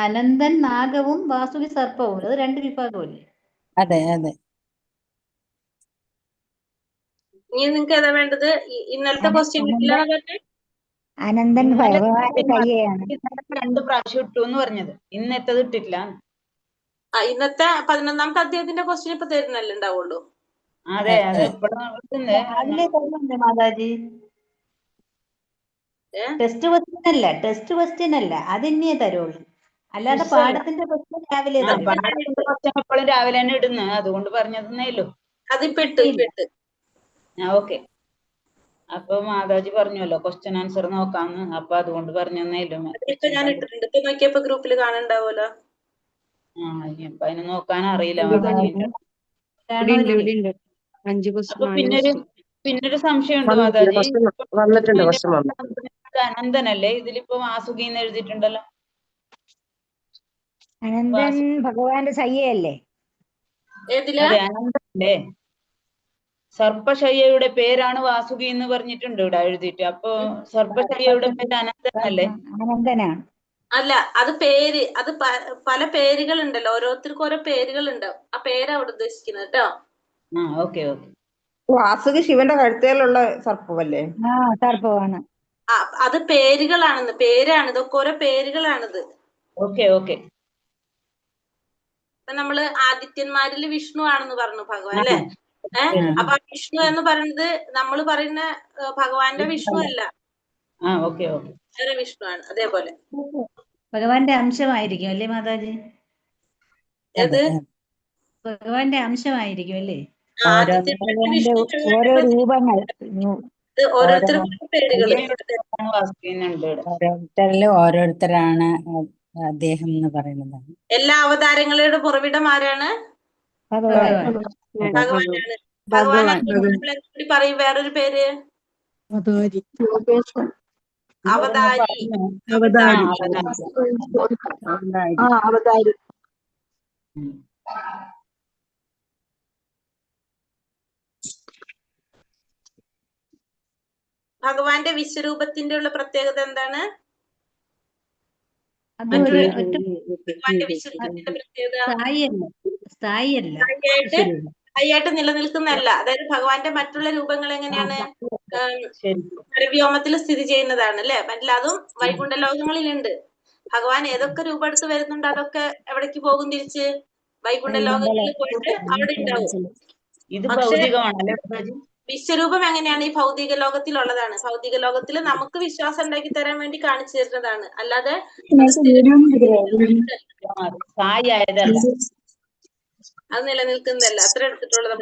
അനന്തൻ നാഗവും വാസുകി സർപ്പവും, അത് രണ്ട് വിഭാഗമല്ലേ? അതെ അതെ. ഇനി നിങ്ങക്ക് ഏതാ വേണ്ടത്? ഇന്നലത്തെ ക്വസ്റ്റ്യൻ കിട്ടില്ല. അനന്തൻ ഭഗവാന്റെ കയ്യാണ്. 2 പ്രാവശ്യം ഇട്ടു എന്ന് പറഞ്ഞത്, ഇന്നത്തേത് ഇട്ടിട്ടില്ല. ഇന്നത്തെ 11ാമത്തെ അധ്യായത്തിന്റെ ക്വസ്റ്റ്യൻ ഇപ്പൊ തരുന്നല്ലേ ഉണ്ടാവുള്ളൂ. അതെ, അത് മാതാജി ടെസ്റ്റ് ക്വസ്റ്റ്യൻ അല്ല, അതിന്നേ തരുള്ളൂ. അല്ലാതെ പാഠത്തിന്റെ ക്വസ്റ്റ്യൻ രാവിലെ എപ്പോഴും രാവിലെ തന്നെ ഇടുന്നു, അതുകൊണ്ട് പറഞ്ഞതന്നേല്ലോ. അതിപ്പോ ഇട്ട്. ഓക്കെ. അപ്പൊ മാതാജി പറഞ്ഞല്ലോ ക്വസ്റ്റ്യൻ ആൻസർ നോക്കാന്ന്, അപ്പൊ അതുകൊണ്ട് പറഞ്ഞതന്നേല്ലോ. ഇപ്പൊ ഞാൻ ഇട്ടിട്ടുണ്ട്. ഇപ്പൊ നോക്കിയപ്പോ ഗ്രൂപ്പിൽ കാണണ്ടാവൂലോ. ഇനിയിപ്പൊ അതിന് നോക്കാൻ അറിയില്ല മാതാജി. അപ്പൊ പിന്നൊരു സംശയമുണ്ട് മാതാജി, അനന്തനല്ലേ? ഇതിലിപ്പോ വാസുകിന്ന് എഴുതിയിട്ടുണ്ടല്ലോ. അനന്തൻ ഭഗവാന്റെ ശയ്യയല്ലേ? അതെ, അനന്തനല്ലേ? സർപ്പശയ്യയുടെ പേരാണ് വാസുകി എന്ന് പറഞ്ഞിട്ടുണ്ട് ഇവിടെ എഴുതിയിട്ട്. അപ്പൊ സർപ്പശയ്യയുടെ പേര് അനന്തനല്ലേ? അനന്തനാണ്. അല്ല, അത് പേര്, അത് പല പേരുകൾ ഉണ്ടല്ലോ, ഓരോരുത്തർക്കും ഓരോ പേരുകൾ ഉണ്ടാവും. ആ പേര് അവിടെ ഉദ്ദേശിക്കുന്നത് കേട്ടോ. Okay okay. വാസുകി ശിവന്റെ കഴുത്തേലുള്ള സർപ്പമല്ലേ? ആ സർപ്പമാണ്. അത് പേരുകളാണെന്ന്, പേരാണ്, ഇതൊക്കെ ഓരോ പേരുകളാണിത്. Okay okay. ഇപ്പൊ നമ്മള് ആദിത്യന്മാരിൽ വിഷ്ണു ആണെന്ന് പറഞ്ഞു ഭഗവാൻ അല്ലെ. അപ്പൊ വിഷ്ണു എന്ന് പറയുന്നത് നമ്മൾ പറയുന്ന ഭഗവാന്റെ വിഷ്ണു അല്ല, ഓക്കെ ഓക്കെ, വേറെ വിഷ്ണു ആണ്. അതേപോലെ ഭഗവാന്റെ അംശമായിരിക്കും അല്ലേ മാതാജി? ഏത് ഭഗവാന്റെ അംശമായിരിക്കും അല്ലേ? ആദിത്യന്മാരിൽ വിഷ്ണു ഓരോ രൂപങ്ങൾ ഓരോരുത്തർക്കും പേരുകൾ. ഓരോരുത്തരിലും ഓരോരുത്തരാണ് അദ്ദേഹം എന്ന് പറയുന്നത്. എല്ലാ അവതാരങ്ങളുടെ പുറവിടം ആരാണ്? ഭഗവാൻ. ഭഗവാനാണ്. ഭഗവാൻ കൂടി പറയും വേറൊരു പേര് അവതാരി. അവതാരി. ഭഗവാന്റെ വിശ്വരൂപത്തിന്റെ ഉള്ള പ്രത്യേകത എന്താണ്? ഭഗവാന്റെ വിശ്വരൂപത്തിന്റെ പ്രത്യേകത ായിട്ട് നിലനിൽക്കുന്നതല്ല. അതായത് ഭഗവാന്റെ മറ്റുള്ള രൂപങ്ങൾ എങ്ങനെയാണ്? പരവ്യോമത്തിൽ സ്ഥിതി ചെയ്യുന്നതാണ് അല്ലെ. മറ്റല്ലാതും വൈകുണ്ഠ ലോകങ്ങളിലുണ്ട്. ഭഗവാൻ ഏതൊക്കെ രൂപം എടുത്ത് വരുന്നുണ്ട് അതൊക്കെ എവിടേക്ക് പോകും? തിരിച്ച് വൈകുണ്ഠ ലോകങ്ങളിൽ പോയിട്ട് അവിടെ ഉണ്ടാവും. പക്ഷെ വിശ്വരൂപം എങ്ങനെയാണ്? ഈ ഭൗതിക ലോകത്തിലുള്ളതാണ്. ഭൗതിക ലോകത്തിൽ നമുക്ക് വിശ്വാസം ഉണ്ടാക്കി തരാൻ വേണ്ടി കാണിച്ചു തരുന്നതാണ്. അല്ലാതെ അത് നിലനിൽക്കുന്നതല്ല. അത്ര എടുത്തിട്ടുള്ളത്.